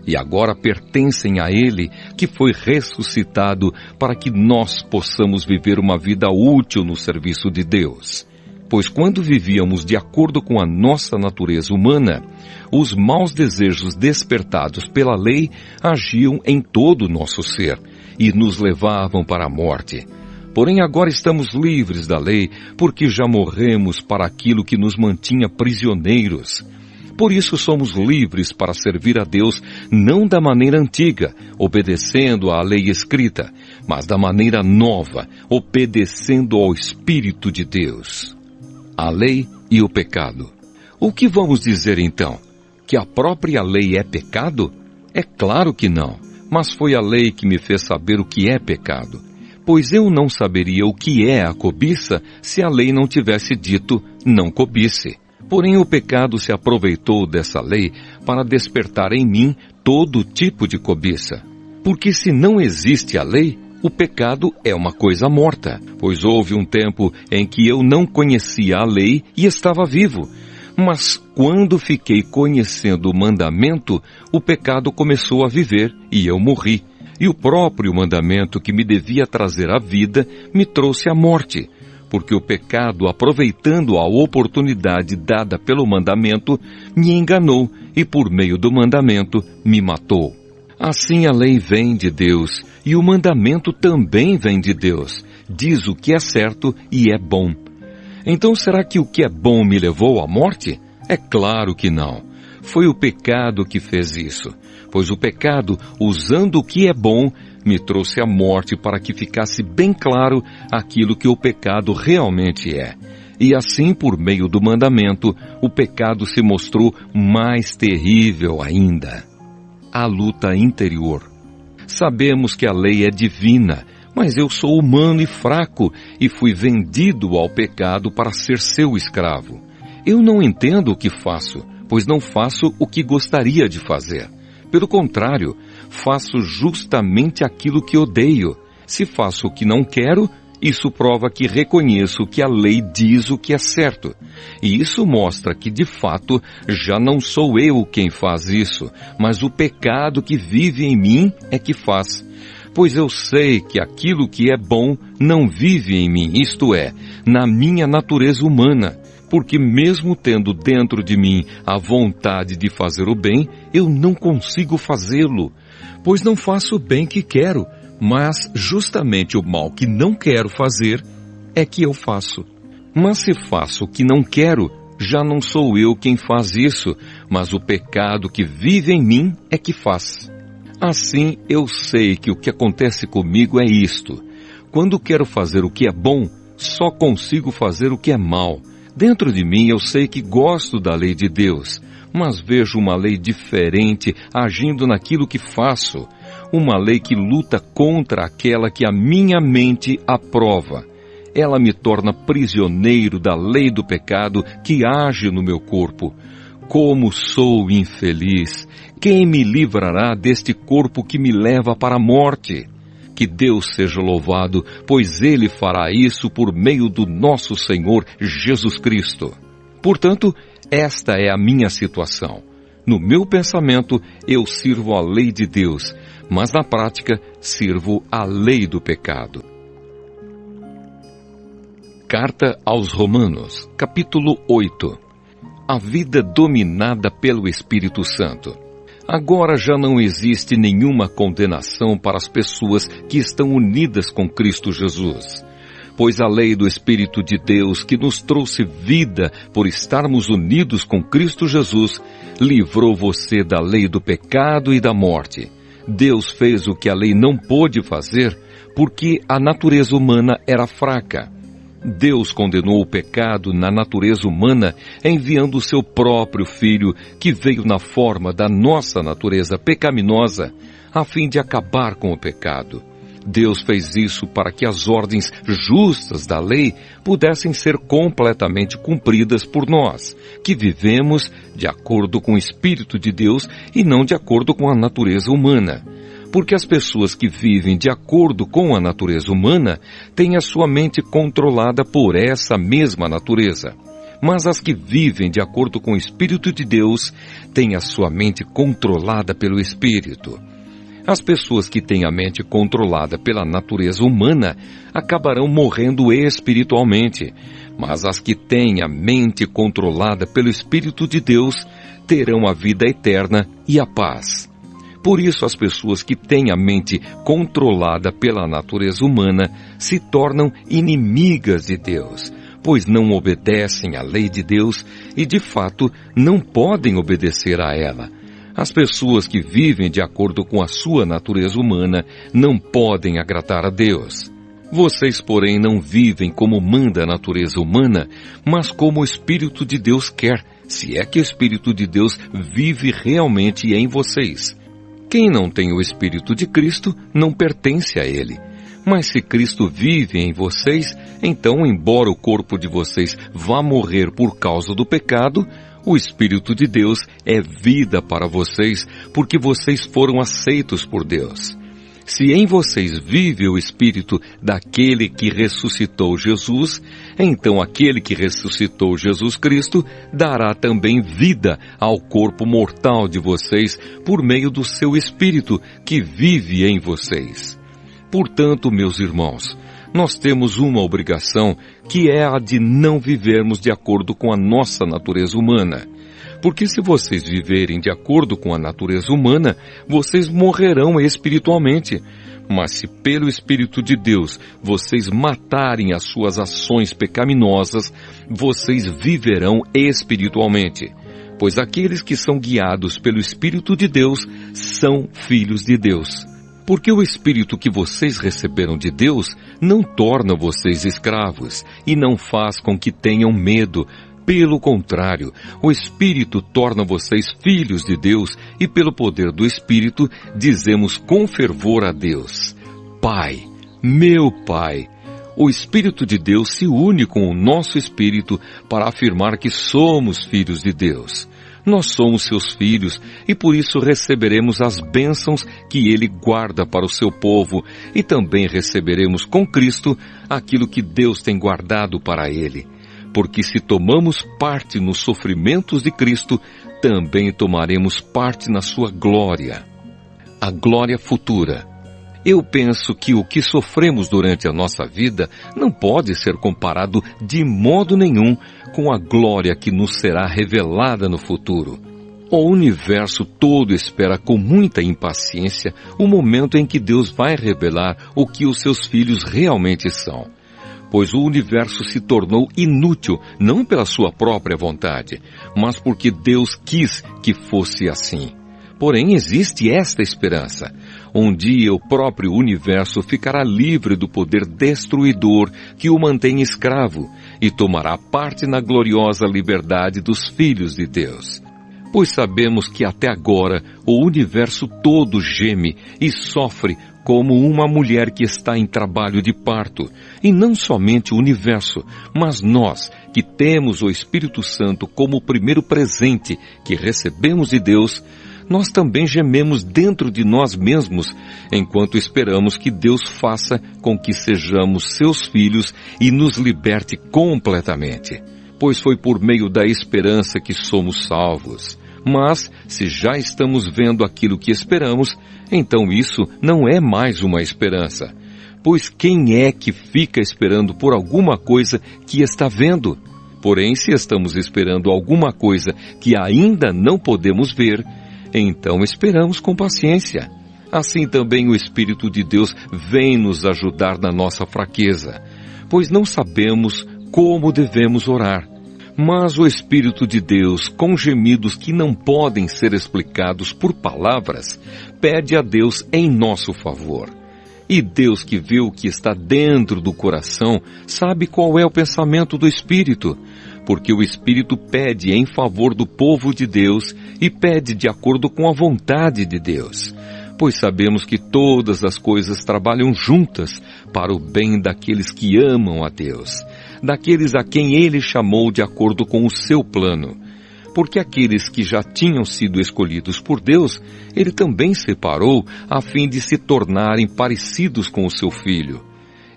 E agora pertencem a Ele, que foi ressuscitado para que nós possamos viver uma vida útil no serviço de Deus. Pois quando vivíamos de acordo com a nossa natureza humana, os maus desejos despertados pela lei agiam em todo o nosso ser e nos levavam para a morte. Porém agora estamos livres da lei, porque já morremos para aquilo que nos mantinha prisioneiros. Por isso somos livres para servir a Deus não da maneira antiga, obedecendo à lei escrita, mas da maneira nova, obedecendo ao Espírito de Deus. A lei e o pecado. O que vamos dizer então? Que a própria lei é pecado? É claro que não, mas foi a lei que me fez saber o que é pecado. Pois eu não saberia o que é a cobiça se a lei não tivesse dito, não cobice. Porém, o pecado se aproveitou dessa lei para despertar em mim todo tipo de cobiça. Porque se não existe a lei, o pecado é uma coisa morta, pois houve um tempo em que eu não conhecia a lei e estava vivo. Mas quando fiquei conhecendo o mandamento, o pecado começou a viver e eu morri. E o próprio mandamento que me devia trazer a vida me trouxe a morte. Porque o pecado, aproveitando a oportunidade dada pelo mandamento, me enganou e por meio do mandamento me matou. Assim a lei vem de Deus e o mandamento também vem de Deus. Diz o que é certo e é bom. Então será que o que é bom me levou à morte? É claro que não. Foi o pecado que fez isso. Pois o pecado, usando o que é bom, me trouxe a morte para que ficasse bem claro aquilo que o pecado realmente é. E assim, por meio do mandamento, o pecado se mostrou mais terrível ainda. A luta interior. Sabemos que a lei é divina, mas eu sou humano e fraco e fui vendido ao pecado para ser seu escravo. Eu não entendo o que faço, pois não faço o que gostaria de fazer. Pelo contrário, faço justamente aquilo que odeio. Se faço o que não quero, isso prova que reconheço que a lei diz o que é certo. E isso mostra que, de fato, já não sou eu quem faz isso, mas o pecado que vive em mim é que faz. Pois eu sei que aquilo que é bom não vive em mim, isto é, na minha natureza humana. Porque mesmo tendo dentro de mim a vontade de fazer o bem, eu não consigo fazê-lo. Pois não faço o bem que quero, mas justamente o mal que não quero fazer é que eu faço. Mas se faço o que não quero, já não sou eu quem faz isso, mas o pecado que vive em mim é que faz. Assim eu sei que o que acontece comigo é isto. Quando quero fazer o que é bom, só consigo fazer o que é mal. Dentro de mim eu sei que gosto da lei de Deus, mas vejo uma lei diferente agindo naquilo que faço. Uma lei que luta contra aquela que a minha mente aprova. Ela me torna prisioneiro da lei do pecado que age no meu corpo. Como sou infeliz! Quem me livrará deste corpo que me leva para a morte? Que Deus seja louvado, pois Ele fará isso por meio do nosso Senhor Jesus Cristo. Portanto, esta é a minha situação. No meu pensamento, eu sirvo a lei de Deus, mas na prática, sirvo a lei do pecado. Carta aos Romanos, capítulo 8. A vida dominada pelo Espírito Santo. Agora já não existe nenhuma condenação para as pessoas que estão unidas com Cristo Jesus. Pois a lei do Espírito de Deus, que nos trouxe vida por estarmos unidos com Cristo Jesus, livrou você da lei do pecado e da morte. Deus fez o que a lei não pôde fazer, porque a natureza humana era fraca. Deus condenou o pecado na natureza humana, enviando o seu próprio Filho, que veio na forma da nossa natureza pecaminosa, a fim de acabar com o pecado. Deus fez isso para que as ordens justas da lei pudessem ser completamente cumpridas por nós, que vivemos de acordo com o Espírito de Deus e não de acordo com a natureza humana. Porque as pessoas que vivem de acordo com a natureza humana têm a sua mente controlada por essa mesma natureza. Mas as que vivem de acordo com o Espírito de Deus têm a sua mente controlada pelo Espírito. As pessoas que têm a mente controlada pela natureza humana acabarão morrendo espiritualmente, mas as que têm a mente controlada pelo Espírito de Deus terão a vida eterna e a paz. Por isso, as pessoas que têm a mente controlada pela natureza humana se tornam inimigas de Deus, pois não obedecem à lei de Deus e, de fato, não podem obedecer a ela. As pessoas que vivem de acordo com a sua natureza humana não podem agradar a Deus. Vocês, porém, não vivem como manda a natureza humana, mas como o Espírito de Deus quer, se é que o Espírito de Deus vive realmente em vocês. Quem não tem o Espírito de Cristo não pertence a Ele. Mas se Cristo vive em vocês, então, embora o corpo de vocês vá morrer por causa do pecado, o Espírito de Deus é vida para vocês, porque vocês foram aceitos por Deus. Se em vocês vive o Espírito daquele que ressuscitou Jesus, então aquele que ressuscitou Jesus Cristo dará também vida ao corpo mortal de vocês por meio do seu Espírito que vive em vocês. Portanto, meus irmãos, nós temos uma obrigação que é a de não vivermos de acordo com a nossa natureza humana. Porque se vocês viverem de acordo com a natureza humana, vocês morrerão espiritualmente. Mas se pelo Espírito de Deus vocês matarem as suas ações pecaminosas, vocês viverão espiritualmente. Pois aqueles que são guiados pelo Espírito de Deus são filhos de Deus. Porque o Espírito que vocês receberam de Deus não torna vocês escravos e não faz com que tenham medo. Pelo contrário, o Espírito torna vocês filhos de Deus e pelo poder do Espírito dizemos com fervor a Deus: Pai, meu Pai. O Espírito de Deus se une com o nosso Espírito para afirmar que somos filhos de Deus. Nós somos seus filhos e por isso receberemos as bênçãos que Ele guarda para o seu povo e também receberemos com Cristo aquilo que Deus tem guardado para Ele. Porque se tomamos parte nos sofrimentos de Cristo, também tomaremos parte na sua glória. A glória futura. Eu penso que o que sofremos durante a nossa vida não pode ser comparado de modo nenhum com a glória que nos será revelada no futuro. O universo todo espera com muita impaciência o momento em que Deus vai revelar o que os seus filhos realmente são. Pois o universo se tornou inútil, não pela sua própria vontade, mas porque Deus quis que fosse assim. Porém, existe esta esperança. Um dia o próprio universo ficará livre do poder destruidor que o mantém escravo e tomará parte na gloriosa liberdade dos filhos de Deus. Pois sabemos que até agora o universo todo geme e sofre como uma mulher que está em trabalho de parto, e não somente o universo, mas nós, que temos o Espírito Santo como o primeiro presente que recebemos de Deus, nós também gememos dentro de nós mesmos, enquanto esperamos que Deus faça com que sejamos seus filhos e nos liberte completamente. Pois foi por meio da esperança que somos salvos. Mas, se já estamos vendo aquilo que esperamos, então isso não é mais uma esperança. Pois quem é que fica esperando por alguma coisa que está vendo? Porém, se estamos esperando alguma coisa que ainda não podemos ver, então esperamos com paciência. Assim também o Espírito de Deus vem nos ajudar na nossa fraqueza, pois não sabemos como devemos orar. Mas o Espírito de Deus, com gemidos que não podem ser explicados por palavras, pede a Deus em nosso favor. E Deus, que vê o que está dentro do coração, sabe qual é o pensamento do Espírito, porque o Espírito pede em favor do povo de Deus e pede de acordo com a vontade de Deus. Pois sabemos que todas as coisas trabalham juntas para o bem daqueles que amam a Deus, daqueles a quem Ele chamou de acordo com o seu plano. Porque aqueles que já tinham sido escolhidos por Deus, Ele também separou a fim de se tornarem parecidos com o seu Filho.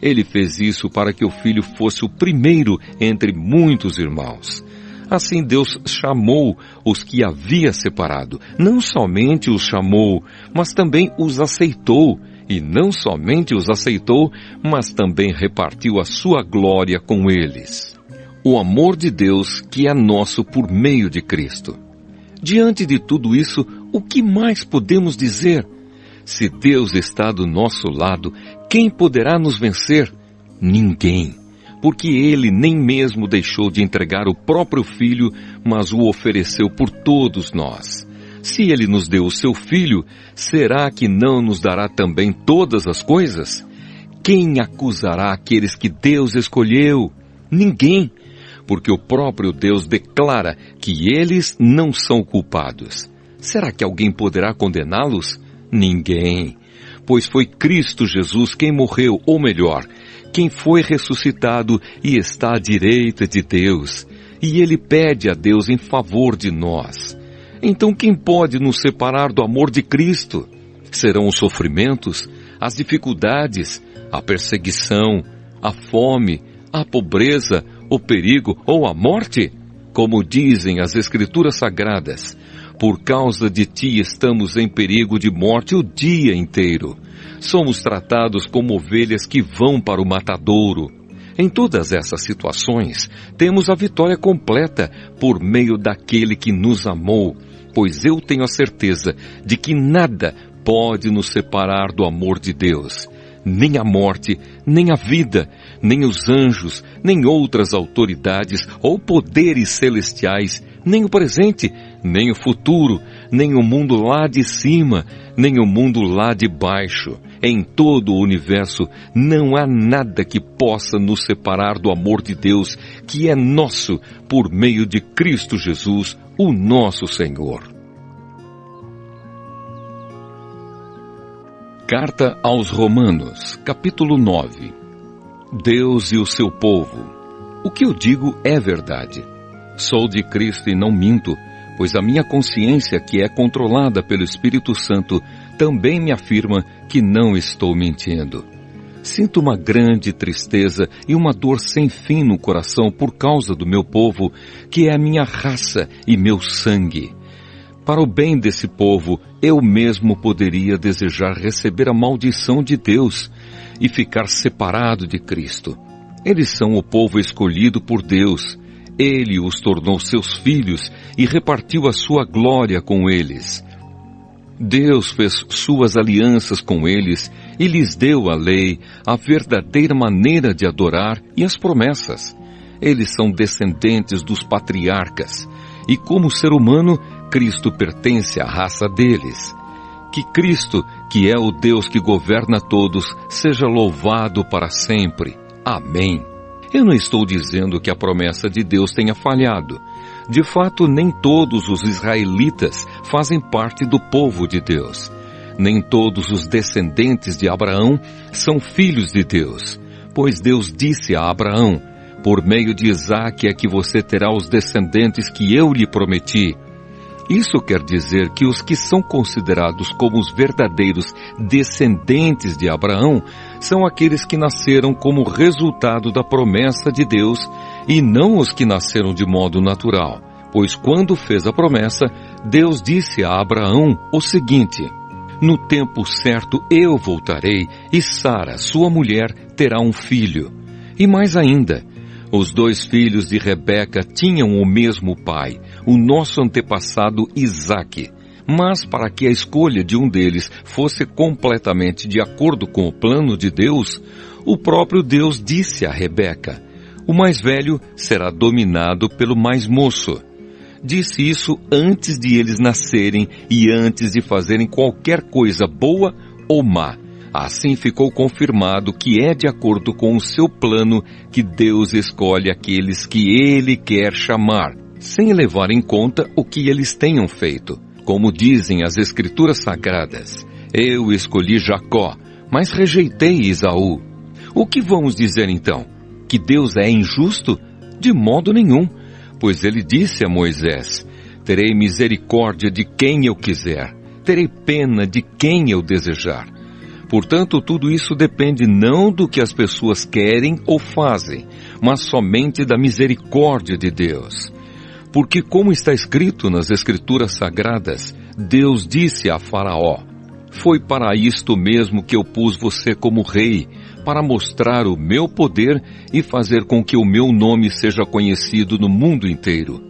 Ele fez isso para que o Filho fosse o primeiro entre muitos irmãos. Assim Deus chamou os que havia separado. Não somente os chamou, mas também os aceitou. E não somente os aceitou, mas também repartiu a sua glória com eles. O amor de Deus que é nosso por meio de Cristo. Diante de tudo isso, o que mais podemos dizer? Se Deus está do nosso lado, quem poderá nos vencer? Ninguém. Porque Ele nem mesmo deixou de entregar o próprio Filho, mas o ofereceu por todos nós. Se Ele nos deu o seu Filho, será que não nos dará também todas as coisas? Quem acusará aqueles que Deus escolheu? Ninguém, porque o próprio Deus declara que eles não são culpados. Será que alguém poderá condená-los? Ninguém, pois foi Cristo Jesus quem morreu, ou melhor, quem foi ressuscitado e está à direita de Deus, e Ele pede a Deus em favor de nós. Então quem pode nos separar do amor de Cristo? Serão os sofrimentos, as dificuldades, a perseguição, a fome, a pobreza, o perigo ou a morte? Como dizem as Escrituras Sagradas, por causa de ti estamos em perigo de morte o dia inteiro. Somos tratados como ovelhas que vão para o matadouro. Em todas essas situações, temos a vitória completa por meio daquele que nos amou, pois eu tenho a certeza de que nada pode nos separar do amor de Deus. Nem a morte, nem a vida, nem os anjos, nem outras autoridades ou poderes celestiais, nem o presente, nem o futuro, nem o mundo lá de cima, nem o mundo lá de baixo. Em todo o universo não há nada que possa nos separar do amor de Deus, que é nosso por meio de Cristo Jesus, o nosso Senhor. Carta aos Romanos, capítulo 9. Deus e o seu povo. O que eu digo é verdade. Sou de Cristo e não minto, pois a minha consciência, que é controlada pelo Espírito Santo, também me afirma que não estou mentindo. Sinto uma grande tristeza e uma dor sem fim no coração por causa do meu povo, que é a minha raça e meu sangue. Para o bem desse povo, eu mesmo poderia desejar receber a maldição de Deus e ficar separado de Cristo. Eles são o povo escolhido por Deus. Ele os tornou seus filhos e repartiu a sua glória com eles. Deus fez suas alianças com eles e lhes deu a lei, a verdadeira maneira de adorar e as promessas. Eles são descendentes dos patriarcas e, como ser humano, Cristo pertence à raça deles. Que Cristo, que é o Deus que governa todos, seja louvado para sempre. Amém. Eu não estou dizendo que a promessa de Deus tenha falhado. De fato, nem todos os israelitas fazem parte do povo de Deus. Nem todos os descendentes de Abraão são filhos de Deus. Pois Deus disse a Abraão: por meio de Isaque é que você terá os descendentes que eu lhe prometi. Isso quer dizer que os que são considerados como os verdadeiros descendentes de Abraão são aqueles que nasceram como resultado da promessa de Deus e não os que nasceram de modo natural. Pois quando fez a promessa, Deus disse a Abraão o seguinte: no tempo certo eu voltarei e Sara, sua mulher, terá um filho. E mais ainda, os dois filhos de Rebeca tinham o mesmo pai, o nosso antepassado Isaque. Mas para que a escolha de um deles fosse completamente de acordo com o plano de Deus, o próprio Deus disse a Rebeca: o mais velho será dominado pelo mais moço. Disse isso antes de eles nascerem e antes de fazerem qualquer coisa boa ou má. Assim ficou confirmado que é de acordo com o seu plano que Deus escolhe aqueles que Ele quer chamar, sem levar em conta o que eles tenham feito. Como dizem as Escrituras Sagradas: eu escolhi Jacó, mas rejeitei Esaú. O que vamos dizer então? Que Deus é injusto? De modo nenhum, pois Ele disse a Moisés: terei misericórdia de quem eu quiser, terei pena de quem eu desejar. Portanto, tudo isso depende não do que as pessoas querem ou fazem, mas somente da misericórdia de Deus. Porque, como está escrito nas Escrituras Sagradas, Deus disse a Faraó: foi para isto mesmo que eu pus você como rei, para mostrar o meu poder e fazer com que o meu nome seja conhecido no mundo inteiro.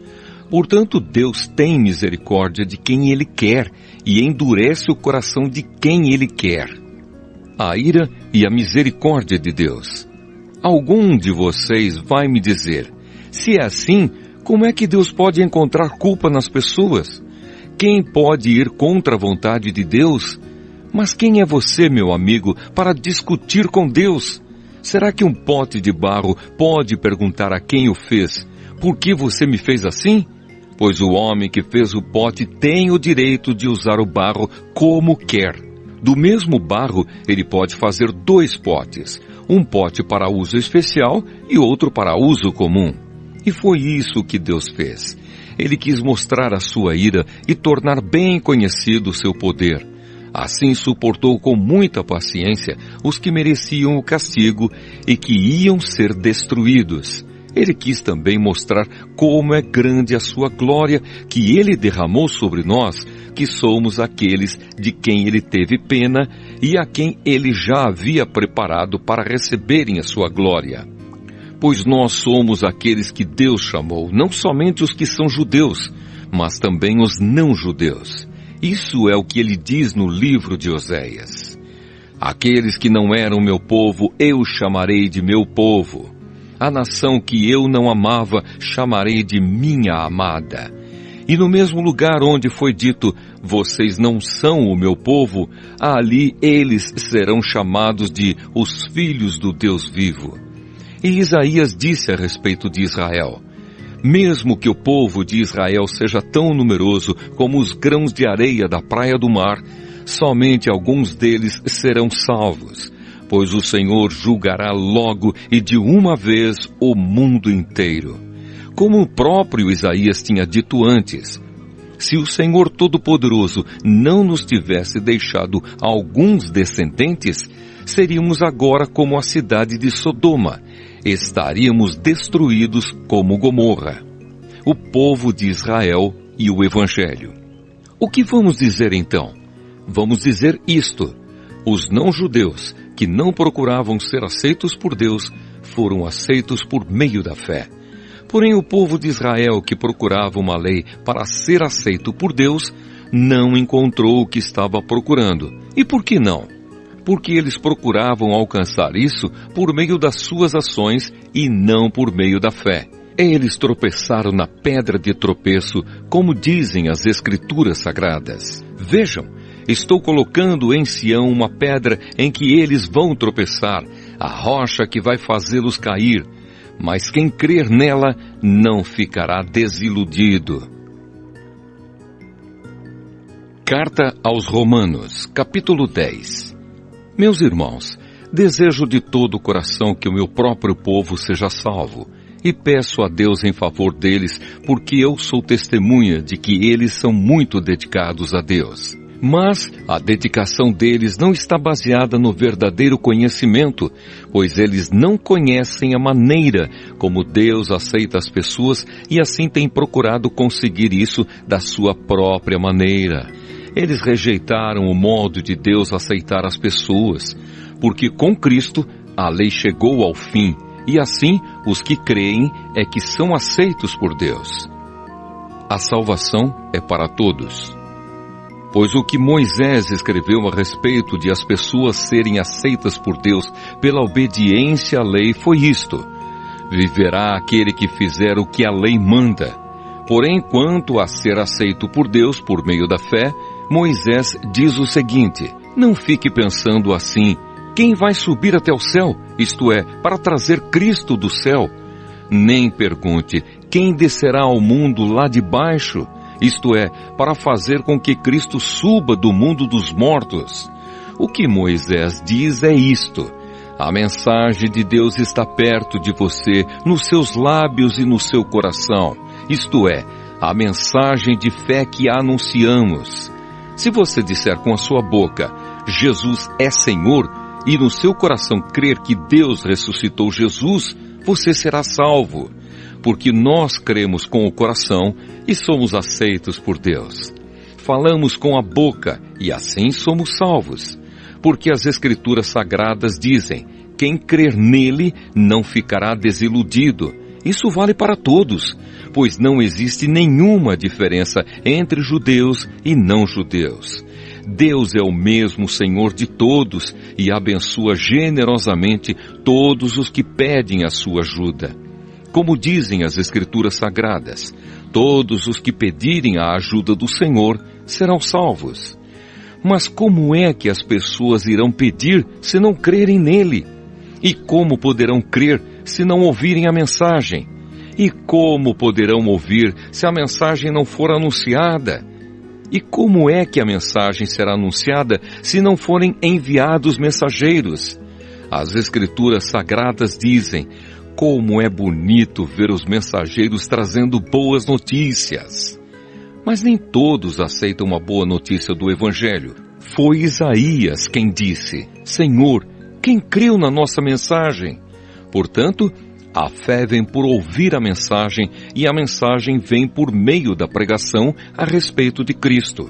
Portanto, Deus tem misericórdia de quem Ele quer e endurece o coração de quem Ele quer. A ira e a misericórdia de Deus. Algum de vocês vai me dizer: se é assim, como é que Deus pode encontrar culpa nas pessoas? Quem pode ir contra a vontade de Deus? Mas quem é você, meu amigo, para discutir com Deus? Será que um pote de barro pode perguntar a quem o fez: por que você me fez assim? Pois o homem que fez o pote tem o direito de usar o barro como quer. Do mesmo barro, ele pode fazer 2 potes, um pote para uso especial e outro para uso comum. E foi isso que Deus fez. Ele quis mostrar a sua ira e tornar bem conhecido o seu poder. Assim suportou com muita paciência os que mereciam o castigo e que iam ser destruídos. Ele quis também mostrar como é grande a sua glória que Ele derramou sobre nós, que somos aqueles de quem Ele teve pena e a quem Ele já havia preparado para receberem a sua glória. Pois nós somos aqueles que Deus chamou, não somente os que são judeus, mas também os não-judeus. Isso é o que Ele diz no livro de Oséias: aqueles que não eram meu povo, eu chamarei de meu povo. A nação que eu não amava, chamarei de minha amada. E no mesmo lugar onde foi dito: vocês não são o meu povo, ali eles serão chamados de os filhos do Deus vivo. E Isaías disse a respeito de Israel: mesmo que o povo de Israel seja tão numeroso como os grãos de areia da praia do mar, somente alguns deles serão salvos. Pois o Senhor julgará logo e de uma vez o mundo inteiro. Como o próprio Isaías tinha dito antes: se o Senhor Todo-Poderoso não nos tivesse deixado alguns descendentes, seríamos agora como a cidade de Sodoma, estaríamos destruídos como Gomorra. O povo de Israel e o Evangelho. O que vamos dizer então? Vamos dizer isto: os não-judeus, que não procuravam ser aceitos por Deus, foram aceitos por meio da fé. Porém, o povo de Israel, que procurava uma lei para ser aceito por Deus, não encontrou o que estava procurando. E por que não? Porque eles procuravam alcançar isso por meio das suas ações e não por meio da fé. Eles tropeçaram na pedra de tropeço, como dizem as Escrituras Sagradas. Vejam, estou colocando em Sião uma pedra em que eles vão tropeçar, a rocha que vai fazê-los cair. Mas quem crer nela não ficará desiludido. Carta aos Romanos, capítulo 10. Meus irmãos, desejo de todo o coração que o meu próprio povo seja salvo, e peço a Deus em favor deles, porque eu sou testemunha de que eles são muito dedicados a Deus. Mas a dedicação deles não está baseada no verdadeiro conhecimento, pois eles não conhecem a maneira como Deus aceita as pessoas e assim têm procurado conseguir isso da sua própria maneira. Eles rejeitaram o modo de Deus aceitar as pessoas, porque com Cristo a lei chegou ao fim, e assim os que creem é que são aceitos por Deus. A salvação é para todos. Pois o que Moisés escreveu a respeito de as pessoas serem aceitas por Deus pela obediência à lei foi isto: viverá aquele que fizer o que a lei manda. Porém, quanto a ser aceito por Deus por meio da fé, Moisés diz o seguinte: não fique pensando assim, quem vai subir até o céu, isto é, para trazer Cristo do céu? Nem pergunte, quem descerá ao mundo lá de baixo, isto é, para fazer com que Cristo suba do mundo dos mortos. O que Moisés diz é isto: a mensagem de Deus está perto de você, nos seus lábios e no seu coração, isto é, a mensagem de fé que anunciamos. Se você disser com a sua boca, Jesus é Senhor, e no seu coração crer que Deus ressuscitou Jesus, você será salvo. Porque nós cremos com o coração e somos aceitos por Deus. Falamos com a boca e assim somos salvos. Porque as Escrituras Sagradas dizem, quem crer nele não ficará desiludido. Isso vale para todos, pois não existe nenhuma diferença entre judeus e não judeus. Deus é o mesmo Senhor de todos e abençoa generosamente todos os que pedem a sua ajuda. Como dizem as Escrituras Sagradas, todos os que pedirem a ajuda do Senhor serão salvos. Mas como é que as pessoas irão pedir se não crerem nele? E como poderão crer se não ouvirem a mensagem? E como poderão ouvir se a mensagem não for anunciada? E como é que a mensagem será anunciada se não forem enviados mensageiros? As Escrituras Sagradas dizem, como é bonito ver os mensageiros trazendo boas notícias. Mas nem todos aceitam a boa notícia do Evangelho. Foi Isaías quem disse, Senhor, quem creu na nossa mensagem? Portanto, a fé vem por ouvir a mensagem e a mensagem vem por meio da pregação a respeito de Cristo.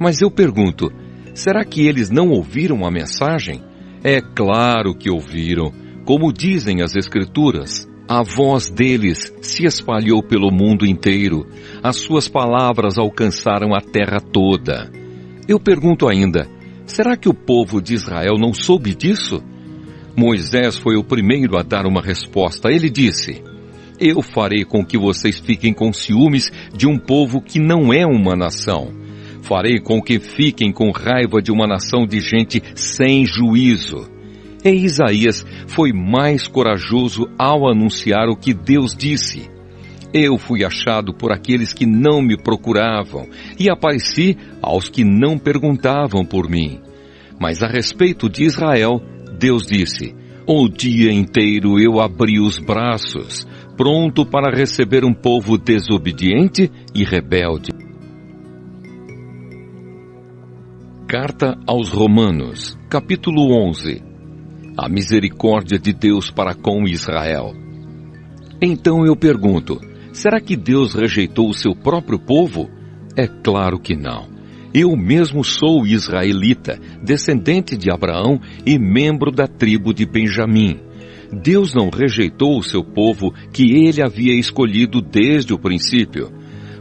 Mas eu pergunto, será que eles não ouviram a mensagem? É claro que ouviram. Como dizem as Escrituras, a voz deles se espalhou pelo mundo inteiro, as suas palavras alcançaram a terra toda. Eu pergunto ainda, será que o povo de Israel não soube disso? Moisés foi o primeiro a dar uma resposta. Ele disse, eu farei com que vocês fiquem com ciúmes de um povo que não é uma nação. Farei com que fiquem com raiva de uma nação de gente sem juízo. E Isaías foi mais corajoso ao anunciar o que Deus disse. Eu fui achado por aqueles que não me procuravam e apareci aos que não perguntavam por mim. Mas a respeito de Israel, Deus disse, o dia inteiro eu abri os braços, pronto para receber um povo desobediente e rebelde. Carta aos Romanos, capítulo 11. A misericórdia de Deus para com Israel. Então eu pergunto, será que Deus rejeitou o seu próprio povo? É claro que não. Eu mesmo sou israelita, descendente de Abraão e membro da tribo de Benjamim. Deus não rejeitou o seu povo que ele havia escolhido desde o princípio.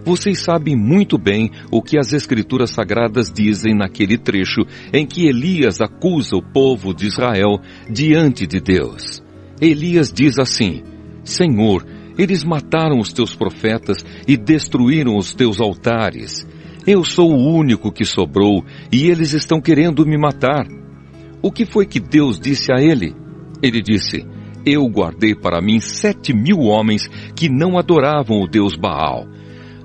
Vocês sabem muito bem o que as Escrituras Sagradas dizem naquele trecho em que Elias acusa o povo de Israel diante de Deus. Elias diz assim, Senhor, Eles mataram os teus profetas e destruíram os teus altares. Eu sou o único que sobrou e eles estão querendo me matar. O que foi que Deus disse a ele? Ele disse: eu guardei para mim 7.000 homens que não adoravam o Deus Baal.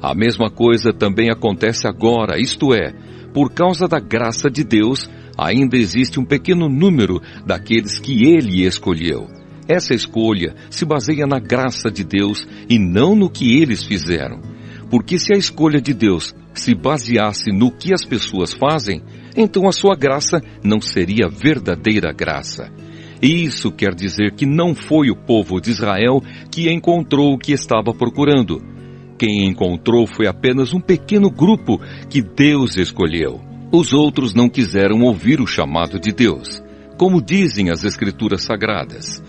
A mesma coisa também acontece agora, isto é, por causa da graça de Deus, ainda existe um pequeno número daqueles que Ele escolheu. Essa escolha se baseia na graça de Deus e não no que eles fizeram. Porque se a escolha de Deus se baseasse no que as pessoas fazem, então a sua graça não seria verdadeira graça. Isso quer dizer que não foi o povo de Israel que encontrou o que estava procurando. Quem encontrou foi apenas um pequeno grupo que Deus escolheu. Os outros não quiseram ouvir o chamado de Deus. Como dizem as Escrituras Sagradas,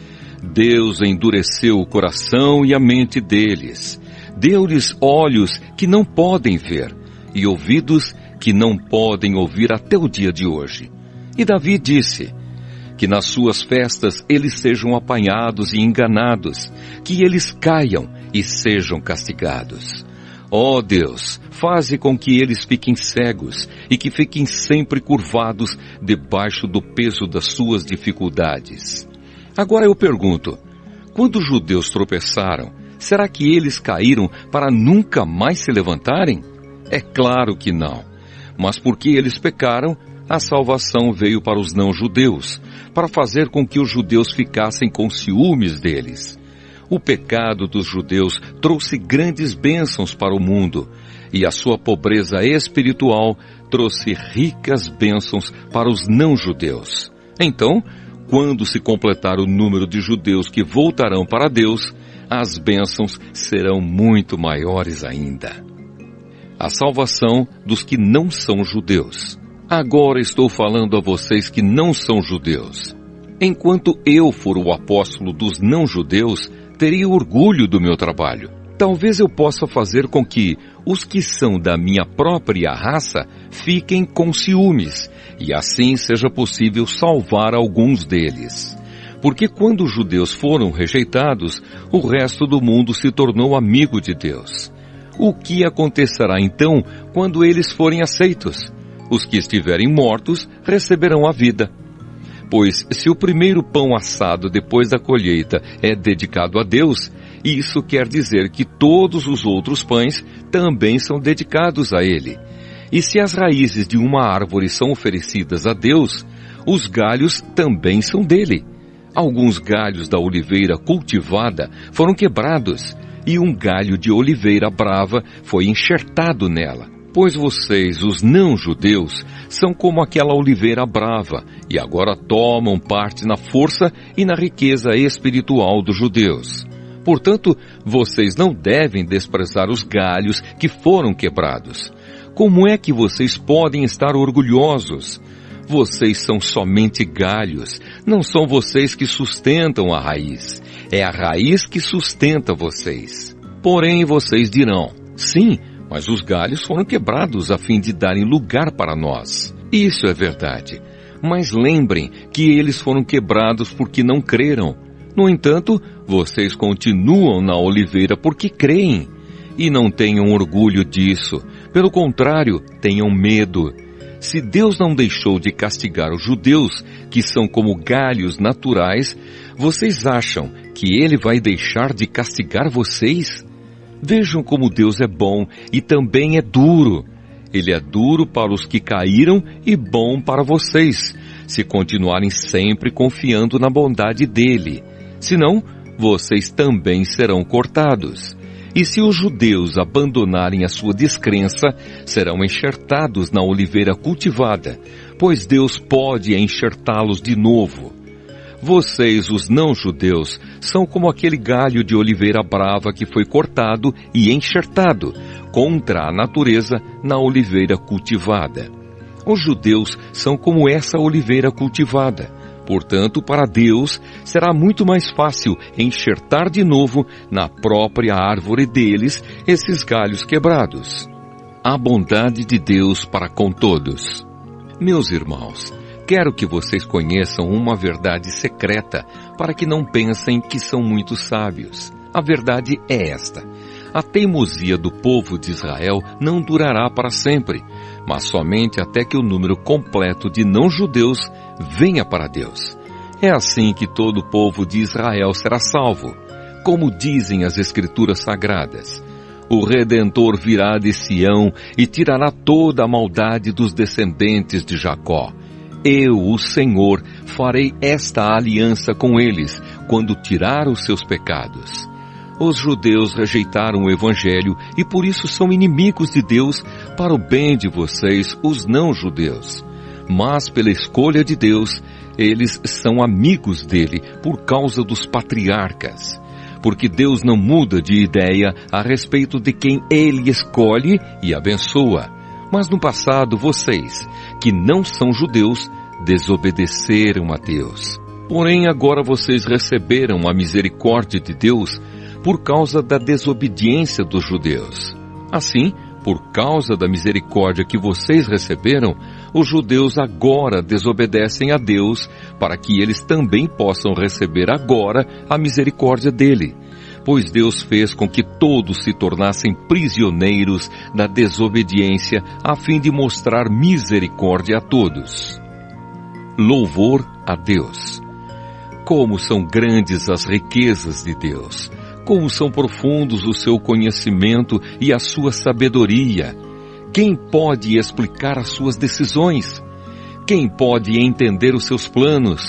Deus endureceu o coração e a mente deles. Deu-lhes olhos que não podem ver e ouvidos que não podem ouvir até o dia de hoje. E Davi disse: que nas suas festas eles sejam apanhados e enganados, que eles caiam e sejam castigados. Ó Deus, faze com que eles fiquem cegos e que fiquem sempre curvados debaixo do peso das suas dificuldades. Agora eu pergunto, quando os judeus tropeçaram, será que eles caíram para nunca mais se levantarem? É claro que não. Mas porque eles pecaram, a salvação veio para os não-judeus, para fazer com que os judeus ficassem com ciúmes deles. O pecado dos judeus trouxe grandes bênçãos para o mundo, e a sua pobreza espiritual trouxe ricas bênçãos para os não-judeus. Então, quando se completar o número de judeus que voltarão para Deus, as bênçãos serão muito maiores ainda. A salvação dos que não são judeus. Agora estou falando a vocês que não são judeus. Enquanto eu for o apóstolo dos não-judeus, teria orgulho do meu trabalho. Talvez eu possa fazer com que os que são da minha própria raça fiquem com ciúmes, e assim seja possível salvar alguns deles. Porque quando os judeus foram rejeitados, o resto do mundo se tornou amigo de Deus. O que acontecerá então quando eles forem aceitos? Os que estiverem mortos receberão a vida. Pois se o primeiro pão assado depois da colheita é dedicado a Deus, isso quer dizer que todos os outros pães também são dedicados a Ele. E se as raízes de uma árvore são oferecidas a Deus, os galhos também são dele. Alguns galhos da oliveira cultivada foram quebrados, e um galho de oliveira brava foi enxertado nela. Pois vocês, os não-judeus, são como aquela oliveira brava, e agora tomam parte na força e na riqueza espiritual dos judeus. Portanto, vocês não devem desprezar os galhos que foram quebrados. Como é que vocês podem estar orgulhosos? Vocês são somente galhos, não são vocês que sustentam a raiz. É a raiz que sustenta vocês. Porém, vocês dirão: sim, mas os galhos foram quebrados a fim de darem lugar para nós. Isso é verdade. Mas lembrem que eles foram quebrados porque não creram. No entanto, vocês continuam na oliveira porque creem. E não tenham orgulho disso. Pelo contrário, tenham medo. Se Deus não deixou de castigar os judeus, que são como galhos naturais, vocês acham que Ele vai deixar de castigar vocês? Vejam como Deus é bom e também é duro. Ele é duro para os que caíram e bom para vocês, se continuarem sempre confiando na bondade dele. Senão, vocês também serão cortados. E se os judeus abandonarem a sua descrença, serão enxertados na oliveira cultivada, pois Deus pode enxertá-los de novo. Vocês, os não-judeus, são como aquele galho de oliveira brava que foi cortado e enxertado contra a natureza na oliveira cultivada. Os judeus são como essa oliveira cultivada. Portanto, para Deus, será muito mais fácil enxertar de novo na própria árvore deles esses galhos quebrados. A bondade de Deus para com todos. Meus irmãos, quero que vocês conheçam uma verdade secreta, para que não pensem que são muito sábios. A verdade é esta: a teimosia do povo de Israel não durará para sempre, mas somente até que o número completo de não-judeus venha para Deus. É assim que todo o povo de Israel será salvo, como dizem as Escrituras Sagradas. O Redentor virá de Sião e tirará toda a maldade dos descendentes de Jacó. Eu, o Senhor, farei esta aliança com eles, quando tirar os seus pecados. Os judeus rejeitaram o Evangelho e por isso são inimigos de Deus para o bem de vocês, os não-judeus. Mas pela escolha de Deus, eles são amigos dele por causa dos patriarcas. Porque Deus não muda de ideia a respeito de quem ele escolhe e abençoa. Mas no passado vocês, que não são judeus, desobedeceram a Deus. Porém agora vocês receberam a misericórdia de Deus por causa da desobediência dos judeus. Assim, por causa da misericórdia que vocês receberam, os judeus agora desobedecem a Deus para que eles também possam receber agora a misericórdia dele. Pois Deus fez com que todos se tornassem prisioneiros da desobediência a fim de mostrar misericórdia a todos. Louvor a Deus! Como são grandes as riquezas de Deus! Como são profundos o seu conhecimento e a sua sabedoria! Quem pode explicar as suas decisões? Quem pode entender os seus planos?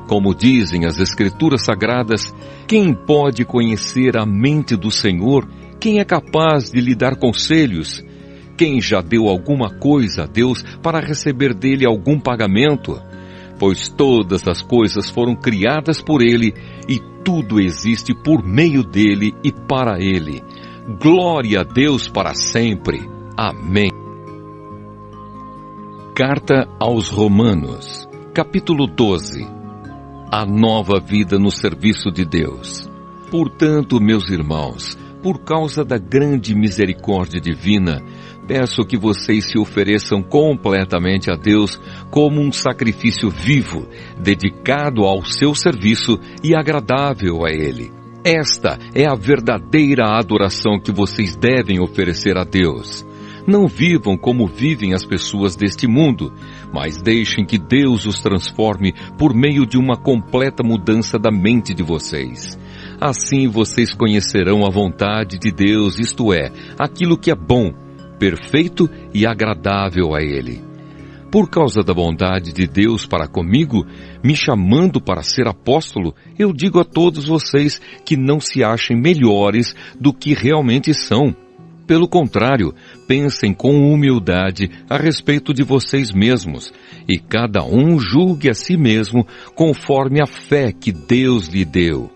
Como dizem as Escrituras Sagradas, quem pode conhecer a mente do Senhor? Quem é capaz de lhe dar conselhos? Quem já deu alguma coisa a Deus para receber dele algum pagamento? Pois todas as coisas foram criadas por ele e tudo existe por meio dele e para ele. Glória a Deus para sempre. Amém. Carta aos Romanos, capítulo 12. A nova vida no serviço de Deus. Portanto, meus irmãos, por causa da grande misericórdia divina, peço que vocês se ofereçam completamente a Deus como um sacrifício vivo, dedicado ao seu serviço e agradável a Ele. Esta é a verdadeira adoração que vocês devem oferecer a Deus. Não vivam como vivem as pessoas deste mundo, mas deixem que Deus os transforme por meio de uma completa mudança da mente de vocês. Assim vocês conhecerão a vontade de Deus, isto é, aquilo que é bom, perfeito e agradável a Ele. Por causa da bondade de Deus para comigo, me chamando para ser apóstolo, eu digo a todos vocês que não se achem melhores do que realmente são. Pelo contrário, pensem com humildade a respeito de vocês mesmos, e cada um julgue a si mesmo conforme a fé que Deus lhe deu.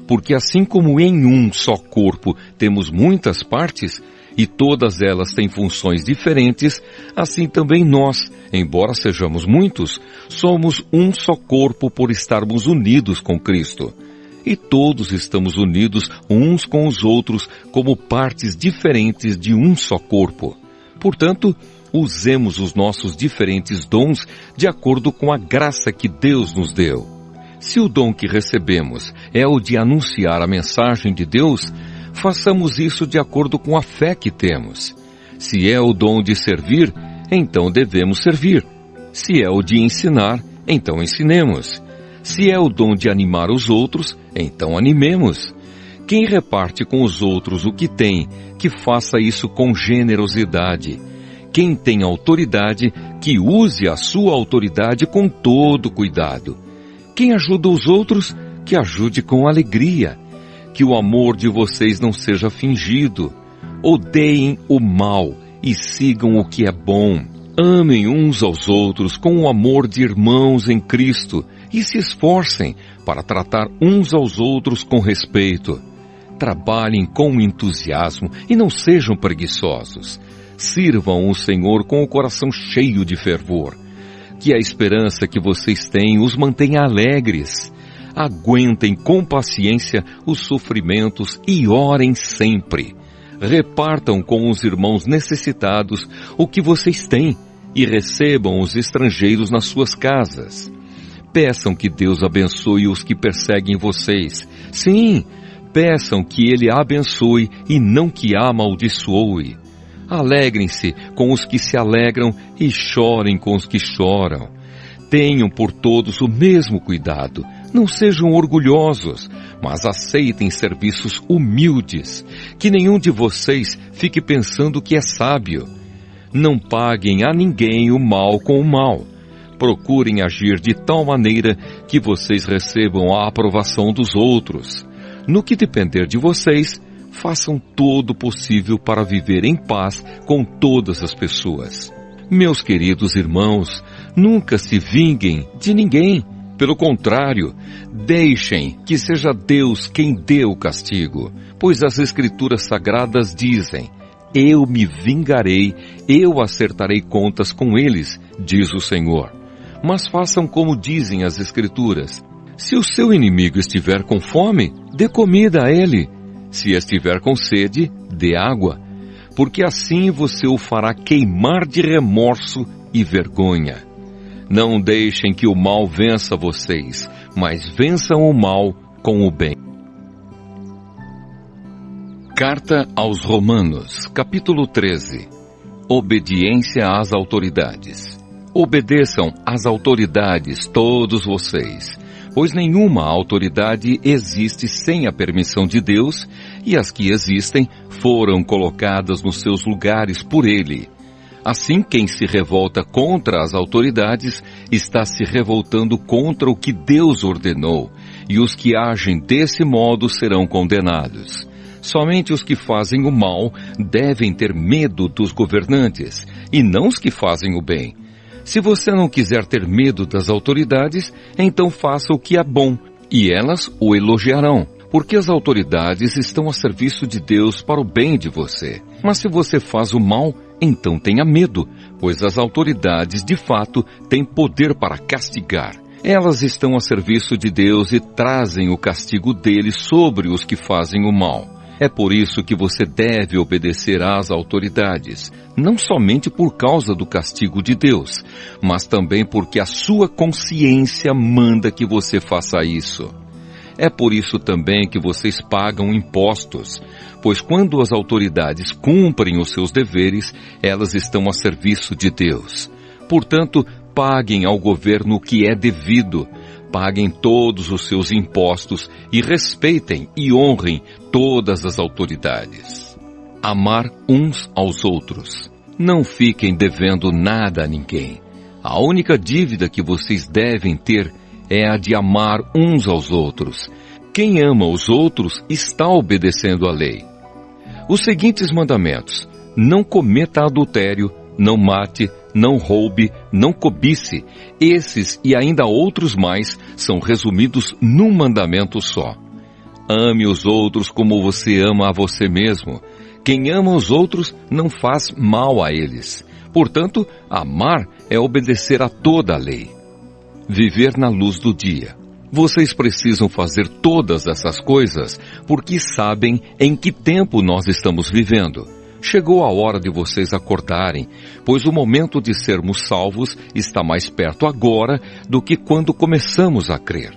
Porque assim como em um só corpo temos muitas partes, e todas elas têm funções diferentes, assim também nós, embora sejamos muitos, somos um só corpo por estarmos unidos com Cristo. E todos estamos unidos uns com os outros como partes diferentes de um só corpo. Portanto, usemos os nossos diferentes dons de acordo com a graça que Deus nos deu. Se o dom que recebemos é o de anunciar a mensagem de Deus, façamos isso de acordo com a fé que temos. Se é o dom de servir, então devemos servir. Se é o de ensinar, então ensinemos. Se é o dom de animar os outros, então animemos. Quem reparte com os outros o que tem, que faça isso com generosidade. Quem tem autoridade, que use a sua autoridade com todo cuidado. Quem ajuda os outros, que ajude com alegria. Que o amor de vocês não seja fingido. Odeiem o mal e sigam o que é bom. Amem uns aos outros com o amor de irmãos em Cristo e se esforcem para tratar uns aos outros com respeito. Trabalhem com entusiasmo e não sejam preguiçosos. Sirvam o Senhor com o coração cheio de fervor. Que a esperança que vocês têm os mantenha alegres. Aguentem com paciência os sofrimentos e orem sempre. Repartam com os irmãos necessitados o que vocês têm e recebam os estrangeiros nas suas casas. Peçam que Deus abençoe os que perseguem vocês. Sim, Peçam que ele abençoe e não que amaldiçoe. Alegrem-se com os que se alegram e chorem com os que choram. Tenham por todos o mesmo cuidado. Não sejam orgulhosos, mas aceitem serviços humildes. Que nenhum de vocês fique pensando que é sábio. Não paguem a ninguém o mal com o mal. Procurem agir de tal maneira que vocês recebam a aprovação dos outros. No que depender de vocês, façam todo o possível para viver em paz com todas as pessoas. Meus queridos irmãos, nunca se vinguem de ninguém. Pelo contrário, deixem que seja Deus quem dê o castigo, pois as Escrituras Sagradas dizem: eu me vingarei, eu acertarei contas com eles, diz o Senhor. Mas façam como dizem as Escrituras. Se o seu inimigo estiver com fome, dê comida a ele. Se estiver com sede, dê água, porque assim você o fará queimar de remorso e vergonha. Não deixem que o mal vença vocês, mas vençam o mal com o bem. Carta aos Romanos, capítulo 13. Obediência às autoridades. Obedeçam às autoridades todos vocês, pois nenhuma autoridade existe sem a permissão de Deus, e as que existem foram colocadas nos seus lugares por Ele. Assim, quem se revolta contra as autoridades está se revoltando contra o que Deus ordenou, e os que agem desse modo serão condenados. Somente os que fazem o mal devem ter medo dos governantes, e não os que fazem o bem. Se você não quiser ter medo das autoridades, então faça o que é bom, e elas o elogiarão, porque as autoridades estão a serviço de Deus para o bem de você. Mas se você faz o mal, então tenha medo, pois as autoridades, de fato, têm poder para castigar. Elas estão a serviço de Deus e trazem o castigo dele sobre os que fazem o mal. É por isso que você deve obedecer às autoridades, não somente por causa do castigo de Deus, mas também porque a sua consciência manda que você faça isso. É por isso também que vocês pagam impostos, pois quando as autoridades cumprem os seus deveres, elas estão a serviço de Deus. Portanto, paguem ao governo o que é devido. Paguem todos os seus impostos e respeitem e honrem todas as autoridades. Amar uns aos outros. Não fiquem devendo nada a ninguém. A única dívida que vocês devem ter é a de amar uns aos outros. Quem ama os outros está obedecendo à lei. Os seguintes mandamentos: não cometa adultério, não mate, não roube, não cobice. Esses e ainda outros mais são resumidos num mandamento só. Ame os outros como você ama a você mesmo. Quem ama os outros não faz mal a eles. Portanto, amar é obedecer a toda a lei. Viver na luz do dia. Vocês precisam fazer todas essas coisas porque sabem em que tempo nós estamos vivendo. Chegou a hora de vocês acordarem, pois o momento de sermos salvos está mais perto agora do que quando começamos a crer.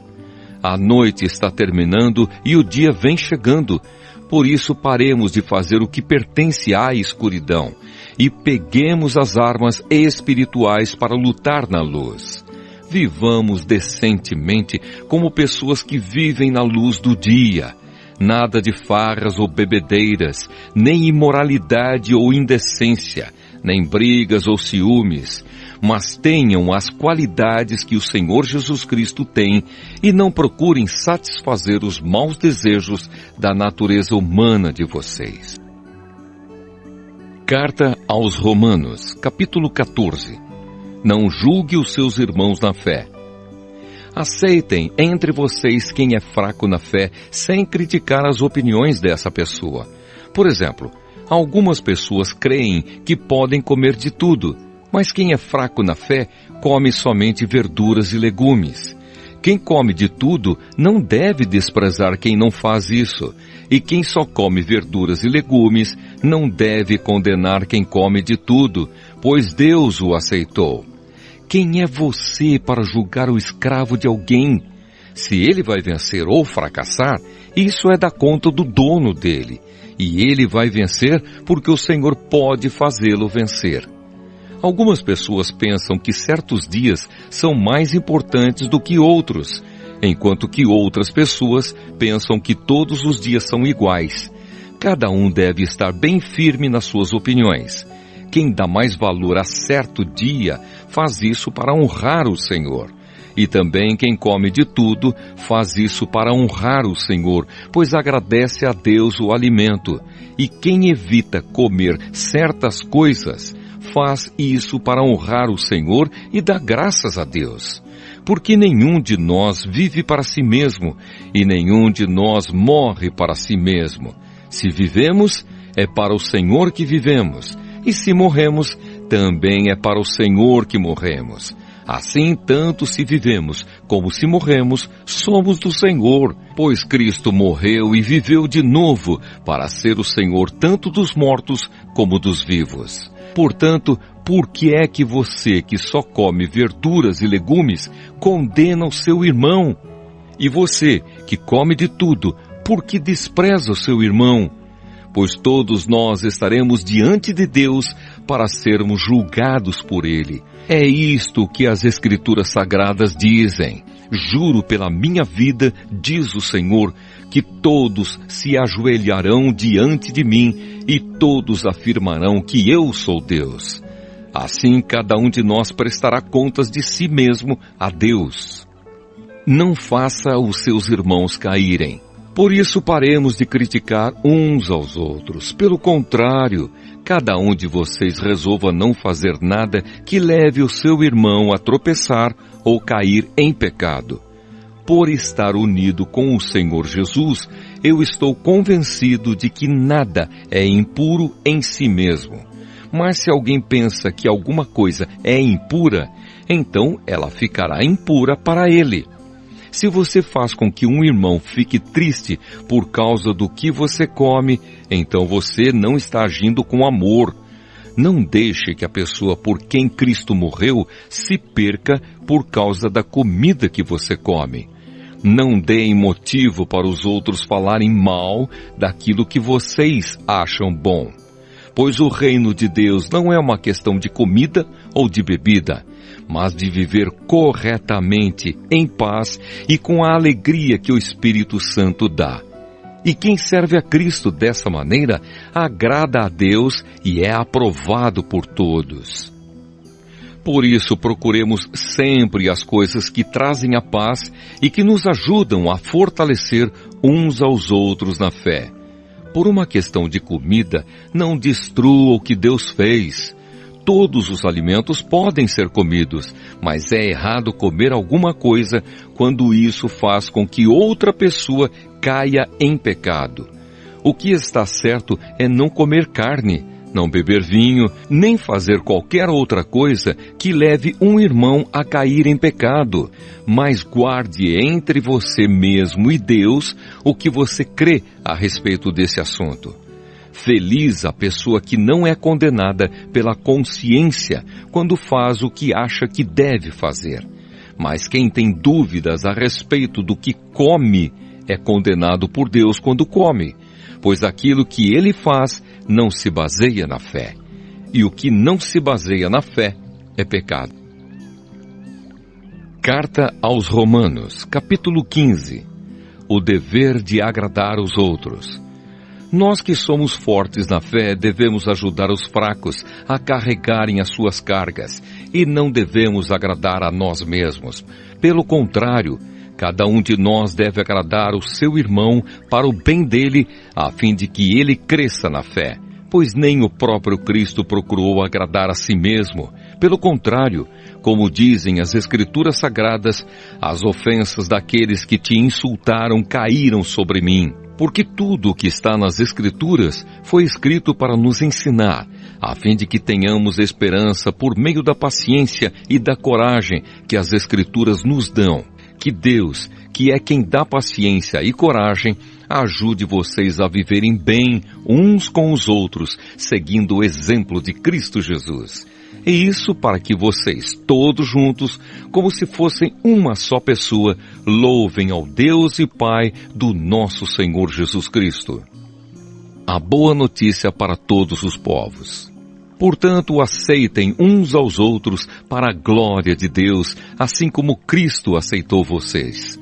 A noite está terminando e o dia vem chegando. Por isso paremos de fazer o que pertence à escuridão e peguemos as armas espirituais para lutar na luz. Vivamos decentemente como pessoas que vivem na luz do dia. Nada de farras ou bebedeiras, nem imoralidade ou indecência, nem brigas ou ciúmes, mas tenham as qualidades que o Senhor Jesus Cristo tem e não procurem satisfazer os maus desejos da natureza humana de vocês. Carta aos Romanos, capítulo 14. Não julgue os seus irmãos na fé. Aceitem entre vocês quem é fraco na fé, sem criticar as opiniões dessa pessoa. Por exemplo, algumas pessoas creem que podem comer de tudo, mas quem é fraco na fé come somente verduras e legumes. Quem come de tudo não deve desprezar quem não faz isso, e quem só come verduras e legumes não deve condenar quem come de tudo, pois Deus o aceitou. Quem é você para julgar o escravo de alguém? Se ele vai vencer ou fracassar, isso é da conta do dono dele. E ele vai vencer porque o Senhor pode fazê-lo vencer. Algumas pessoas pensam que certos dias são mais importantes do que outros, enquanto que outras pessoas pensam que todos os dias são iguais. Cada um deve estar bem firme nas suas opiniões. Quem dá mais valor a certo dia faz isso para honrar o Senhor. E também quem come de tudo faz isso para honrar o Senhor, pois agradece a Deus o alimento. E quem evita comer certas coisas faz isso para honrar o Senhor e dá graças a Deus. Porque nenhum de nós vive para si mesmo e nenhum de nós morre para si mesmo. Se vivemos, é para o Senhor que vivemos, e se morremos, também é para o Senhor que morremos. Assim, tanto se vivemos como se morremos, somos do Senhor, pois Cristo morreu e viveu de novo para ser o Senhor tanto dos mortos como dos vivos. Portanto, por que é que você que só come verduras e legumes condena o seu irmão? E você que come de tudo, por que despreza o seu irmão? Pois todos nós estaremos diante de Deus para sermos julgados por Ele. É isto que as Escrituras Sagradas dizem. Juro pela minha vida, diz o Senhor, que todos se ajoelharão diante de mim e todos afirmarão que eu sou Deus. Assim cada um de nós prestará contas de si mesmo a Deus. Não faça os seus irmãos caírem. Por isso paremos de criticar uns aos outros. Pelo contrário, cada um de vocês resolva não fazer nada que leve o seu irmão a tropeçar ou cair em pecado. Por estar unido com o Senhor Jesus, eu estou convencido de que nada é impuro em si mesmo. Mas se alguém pensa que alguma coisa é impura, então ela ficará impura para ele. Se você faz com que um irmão fique triste por causa do que você come, então você não está agindo com amor. Não deixe que a pessoa por quem Cristo morreu se perca por causa da comida que você come. Não deem motivo para os outros falarem mal daquilo que vocês acham bom. Pois o reino de Deus não é uma questão de comida ou de bebida, mas de viver corretamente, em paz e com a alegria que o Espírito Santo dá. E quem serve a Cristo dessa maneira, agrada a Deus e é aprovado por todos. Por isso, procuremos sempre as coisas que trazem a paz e que nos ajudam a fortalecer uns aos outros na fé. Por uma questão de comida, não destrua o que Deus fez. Todos os alimentos podem ser comidos, mas é errado comer alguma coisa quando isso faz com que outra pessoa caia em pecado. O que está certo é não comer carne, não beber vinho, nem fazer qualquer outra coisa que leve um irmão a cair em pecado. Mas guarde entre você mesmo e Deus o que você crê a respeito desse assunto. Feliz a pessoa que não é condenada pela consciência quando faz o que acha que deve fazer. Mas quem tem dúvidas a respeito do que come é condenado por Deus quando come, pois aquilo que ele faz não se baseia na fé. E o que não se baseia na fé é pecado. Carta aos Romanos, capítulo 15. O dever de agradar os outros. Nós que somos fortes na fé devemos ajudar os fracos a carregarem as suas cargas e não devemos agradar a nós mesmos. Pelo contrário, cada um de nós deve agradar o seu irmão para o bem dele, a fim de que ele cresça na fé. Pois nem o próprio Cristo procurou agradar a si mesmo. Pelo contrário, como dizem as Escrituras Sagradas, as ofensas daqueles que te insultaram caíram sobre mim. Porque tudo o que está nas Escrituras foi escrito para nos ensinar, a fim de que tenhamos esperança por meio da paciência e da coragem que as Escrituras nos dão. Que Deus, que é quem dá paciência e coragem, ajude vocês a viverem bem uns com os outros, seguindo o exemplo de Cristo Jesus. E isso para que vocês, todos juntos, como se fossem uma só pessoa, louvem ao Deus e Pai do nosso Senhor Jesus Cristo. A boa notícia para todos os povos. Portanto, aceitem uns aos outros para a glória de Deus, assim como Cristo aceitou vocês.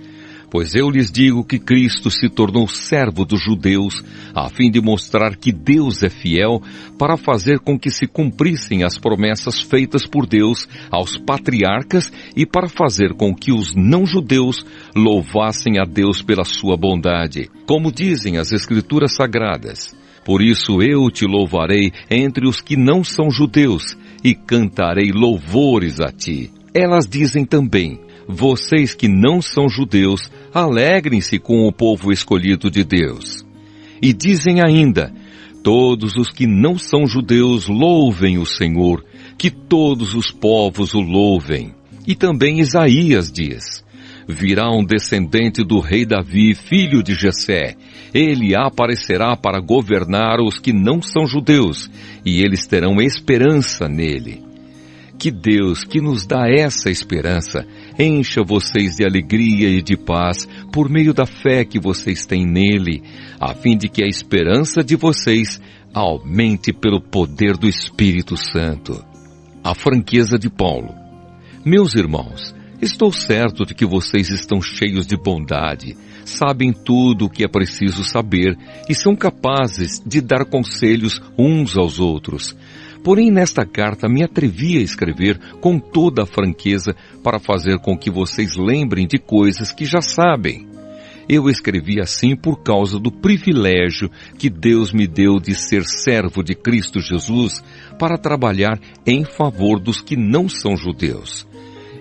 Pois eu lhes digo que Cristo se tornou servo dos judeus, a fim de mostrar que Deus é fiel, para fazer com que se cumprissem as promessas feitas por Deus aos patriarcas e para fazer com que os não-judeus louvassem a Deus pela sua bondade, como dizem as Escrituras Sagradas. Por isso eu te louvarei entre os que não são judeus e cantarei louvores a ti. Elas dizem também: vocês que não são judeus, alegrem-se com o povo escolhido de Deus. E dizem ainda: todos os que não são judeus louvem o Senhor, que todos os povos o louvem. E também Isaías diz: virá um descendente do rei Davi, filho de Jessé. Ele aparecerá para governar os que não são judeus, e eles terão esperança nele. Que Deus, que nos dá essa esperança, encha vocês de alegria e de paz por meio da fé que vocês têm nele, a fim de que a esperança de vocês aumente pelo poder do Espírito Santo. A franqueza de Paulo. Meus irmãos, estou certo de que vocês estão cheios de bondade, sabem tudo o que é preciso saber e são capazes de dar conselhos uns aos outros. Porém, nesta carta me atrevi a escrever com toda a franqueza para fazer com que vocês lembrem de coisas que já sabem. Eu escrevi assim por causa do privilégio que Deus me deu de ser servo de Cristo Jesus para trabalhar em favor dos que não são judeus.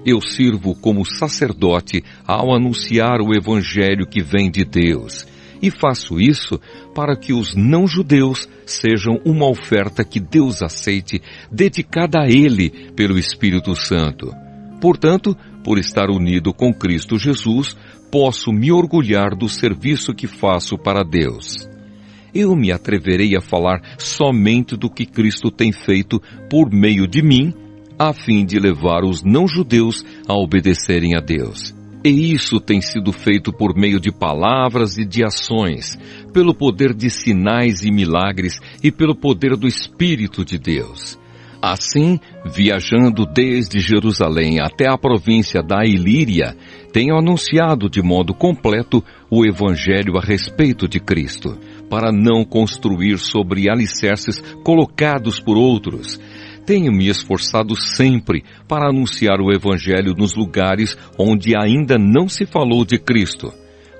Eu sirvo como sacerdote ao anunciar o Evangelho que vem de Deus. E faço isso para que os não-judeus sejam uma oferta que Deus aceite, dedicada a Ele pelo Espírito Santo. Portanto, por estar unido com Cristo Jesus, posso me orgulhar do serviço que faço para Deus. Eu me atreverei a falar somente do que Cristo tem feito por meio de mim, a fim de levar os não-judeus a obedecerem a Deus. E isso tem sido feito por meio de palavras e de ações, pelo poder de sinais e milagres e pelo poder do Espírito de Deus. Assim, viajando desde Jerusalém até a província da Ilíria, tenho anunciado de modo completo o Evangelho a respeito de Cristo, para não construir sobre alicerces colocados por outros. Tenho me esforçado sempre para anunciar o Evangelho nos lugares onde ainda não se falou de Cristo.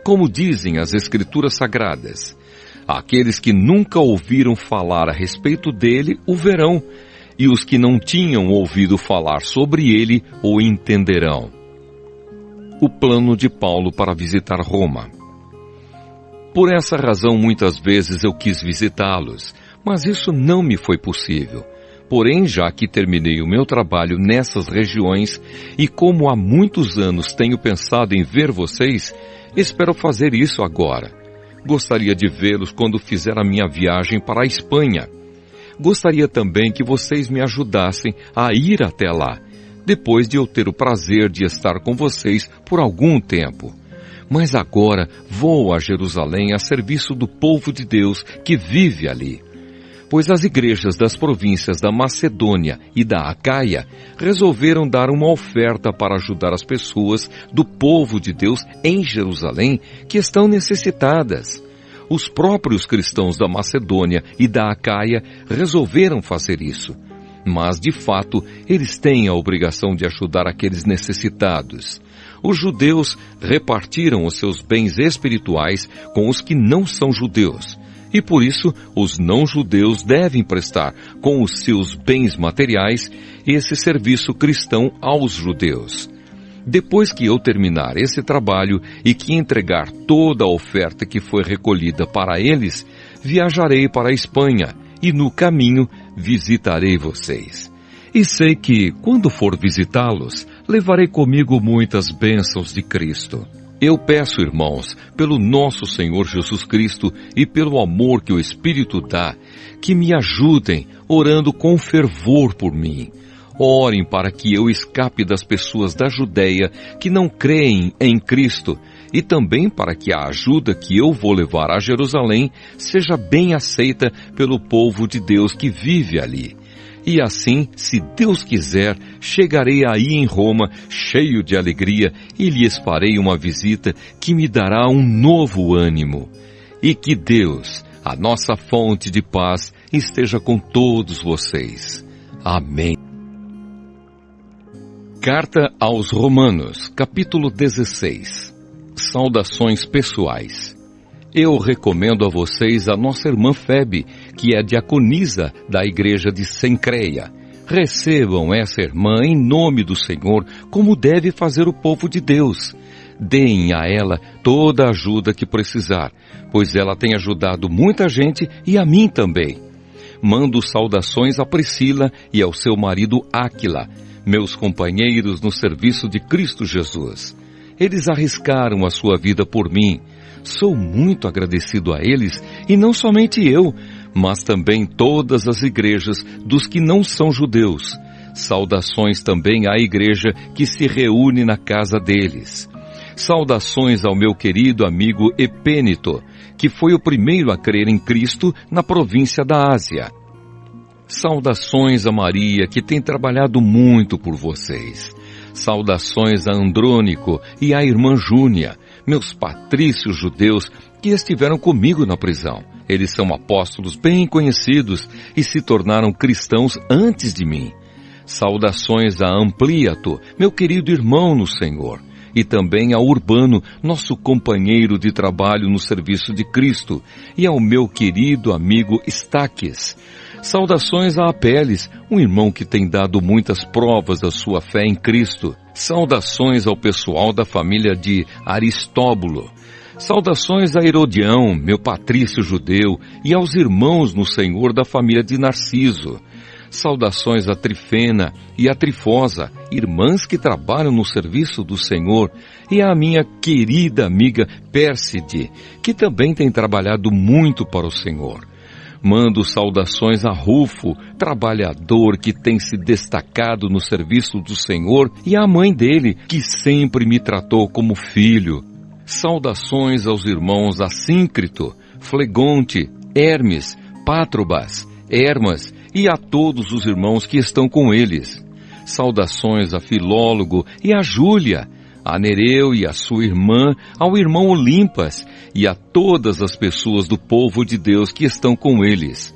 Como dizem as Escrituras Sagradas, aqueles que nunca ouviram falar a respeito dele o verão, e os que não tinham ouvido falar sobre ele o entenderão. O plano de Paulo para visitar Roma. Por essa razão, muitas vezes eu quis visitá-los, mas isso não me foi possível. Porém, já que terminei o meu trabalho nessas regiões e como há muitos anos tenho pensado em ver vocês, espero fazer isso agora. Gostaria de vê-los quando fizer a minha viagem para a Espanha. Gostaria também que vocês me ajudassem a ir até lá, depois de eu ter o prazer de estar com vocês por algum tempo. Mas agora vou a Jerusalém a serviço do povo de Deus que vive ali. Pois as igrejas das províncias da Macedônia e da Acaia resolveram dar uma oferta para ajudar as pessoas do povo de Deus em Jerusalém que estão necessitadas. Os próprios cristãos da Macedônia e da Acaia resolveram fazer isso. Mas, de fato, eles têm a obrigação de ajudar aqueles necessitados. Os judeus repartiram os seus bens espirituais com os que não são judeus. E por isso, os não-judeus devem prestar, com os seus bens materiais, esse serviço cristão aos judeus. Depois que eu terminar esse trabalho e que entregar toda a oferta que foi recolhida para eles, viajarei para a Espanha e no caminho visitarei vocês. E sei que, quando for visitá-los, levarei comigo muitas bênçãos de Cristo. Eu peço, irmãos, pelo nosso Senhor Jesus Cristo e pelo amor que o Espírito dá, que me ajudem orando com fervor por mim. Orem para que eu escape das pessoas da Judéia que não creem em Cristo, e também para que a ajuda que eu vou levar a Jerusalém seja bem aceita pelo povo de Deus que vive ali. E assim, se Deus quiser, chegarei aí em Roma cheio de alegria e lhes farei uma visita que me dará um novo ânimo. E que Deus, a nossa fonte de paz, esteja com todos vocês. Amém. Carta aos Romanos, capítulo 16. Saudações pessoais. Eu recomendo a vocês a nossa irmã Febe, que é diaconisa da igreja de Cencreia. Recebam essa irmã em nome do Senhor, como deve fazer o povo de Deus. Deem a ela toda a ajuda que precisar, pois ela tem ajudado muita gente e a mim também. Mando saudações a Priscila e ao seu marido Áquila, meus companheiros no serviço de Cristo Jesus. Eles arriscaram a sua vida por mim. Sou muito agradecido a eles, e não somente eu, mas também todas as igrejas dos que não são judeus. Saudações também à igreja que se reúne na casa deles. Saudações ao meu querido amigo Epênito, que foi o primeiro a crer em Cristo na província da Ásia. Saudações a Maria, que tem trabalhado muito por vocês. Saudações a Andrônico e à irmã Júnia, meus patrícios judeus que estiveram comigo na prisão. Eles são apóstolos bem conhecidos e se tornaram cristãos antes de mim. Saudações a Ampliato, meu querido irmão no Senhor, e também a Urbano, nosso companheiro de trabalho no serviço de Cristo, e ao meu querido amigo Estaques. Saudações a Apeles, um irmão que tem dado muitas provas da sua fé em Cristo. Saudações ao pessoal da família de Aristóbulo. Saudações a Herodião, meu patrício judeu, e aos irmãos no Senhor da família de Narciso. Saudações a Trifena e a Trifosa, irmãs que trabalham no serviço do Senhor, e à minha querida amiga Pérside, que também tem trabalhado muito para o Senhor. Mando saudações a Rufo, trabalhador que tem se destacado no serviço do Senhor, e à mãe dele, que sempre me tratou como filho. Saudações aos irmãos Assíncrito, Flegonte, Hermes, Pátrobas, Hermas e a todos os irmãos que estão com eles. Saudações a Filólogo e a Júlia, a Nereu e a sua irmã, ao irmão Olimpas e a todas as pessoas do povo de Deus que estão com eles.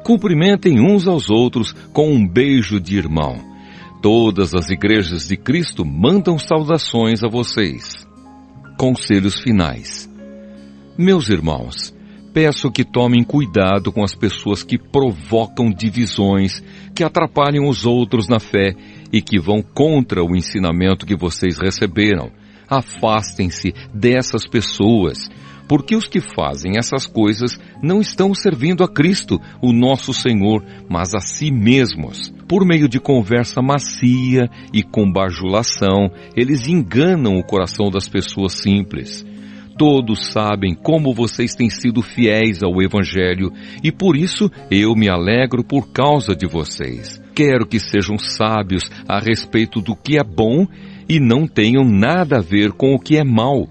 Cumprimentem uns aos outros com um beijo de irmão. Todas as igrejas de Cristo mandam saudações a vocês. Conselhos finais. Meus irmãos, peço que tomem cuidado com as pessoas que provocam divisões, que atrapalham os outros na fé e que vão contra o ensinamento que vocês receberam. Afastem-se dessas pessoas, porque os que fazem essas coisas não estão servindo a Cristo, o nosso Senhor, mas a si mesmos. Por meio de conversa macia e com bajulação, eles enganam o coração das pessoas simples. Todos sabem como vocês têm sido fiéis ao Evangelho e por isso eu me alegro por causa de vocês. Quero que sejam sábios a respeito do que é bom e não tenham nada a ver com o que é mal.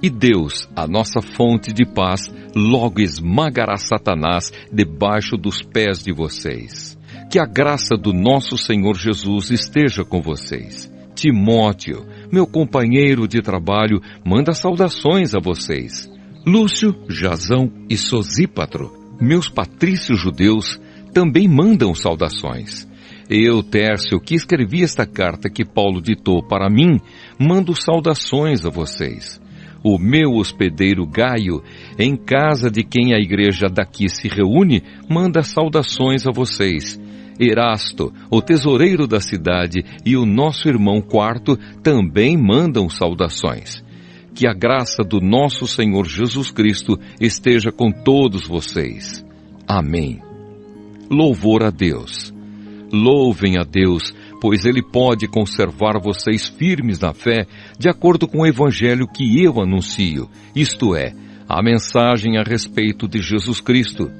E Deus, a nossa fonte de paz, logo esmagará Satanás debaixo dos pés de vocês. Que a graça do nosso Senhor Jesus esteja com vocês. Timóteo, meu companheiro de trabalho, manda saudações a vocês. Lúcio, Jasão e Sosípatro, meus patrícios judeus, também mandam saudações. Eu, Tércio, que escrevi esta carta que Paulo ditou para mim, mando saudações a vocês. O meu hospedeiro Gaio, em casa de quem a igreja daqui se reúne, manda saudações a vocês. Erasto, o tesoureiro da cidade, e o nosso irmão Quarto também mandam saudações. Que a graça do nosso Senhor Jesus Cristo esteja com todos vocês. Amém. Louvor a Deus. Louvem a Deus, pois Ele pode conservar vocês firmes na fé, de acordo com o Evangelho que eu anuncio, isto é, a mensagem a respeito de Jesus Cristo.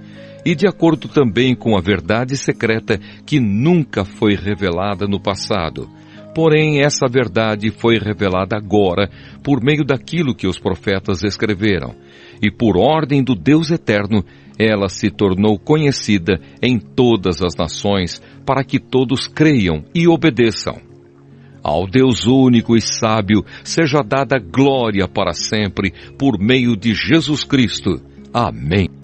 e de acordo também com a verdade secreta que nunca foi revelada no passado. Porém, essa verdade foi revelada agora por meio daquilo que os profetas escreveram. E por ordem do Deus eterno, ela se tornou conhecida em todas as nações, para que todos creiam e obedeçam. Ao Deus único e sábio seja dada glória para sempre, por meio de Jesus Cristo. Amém.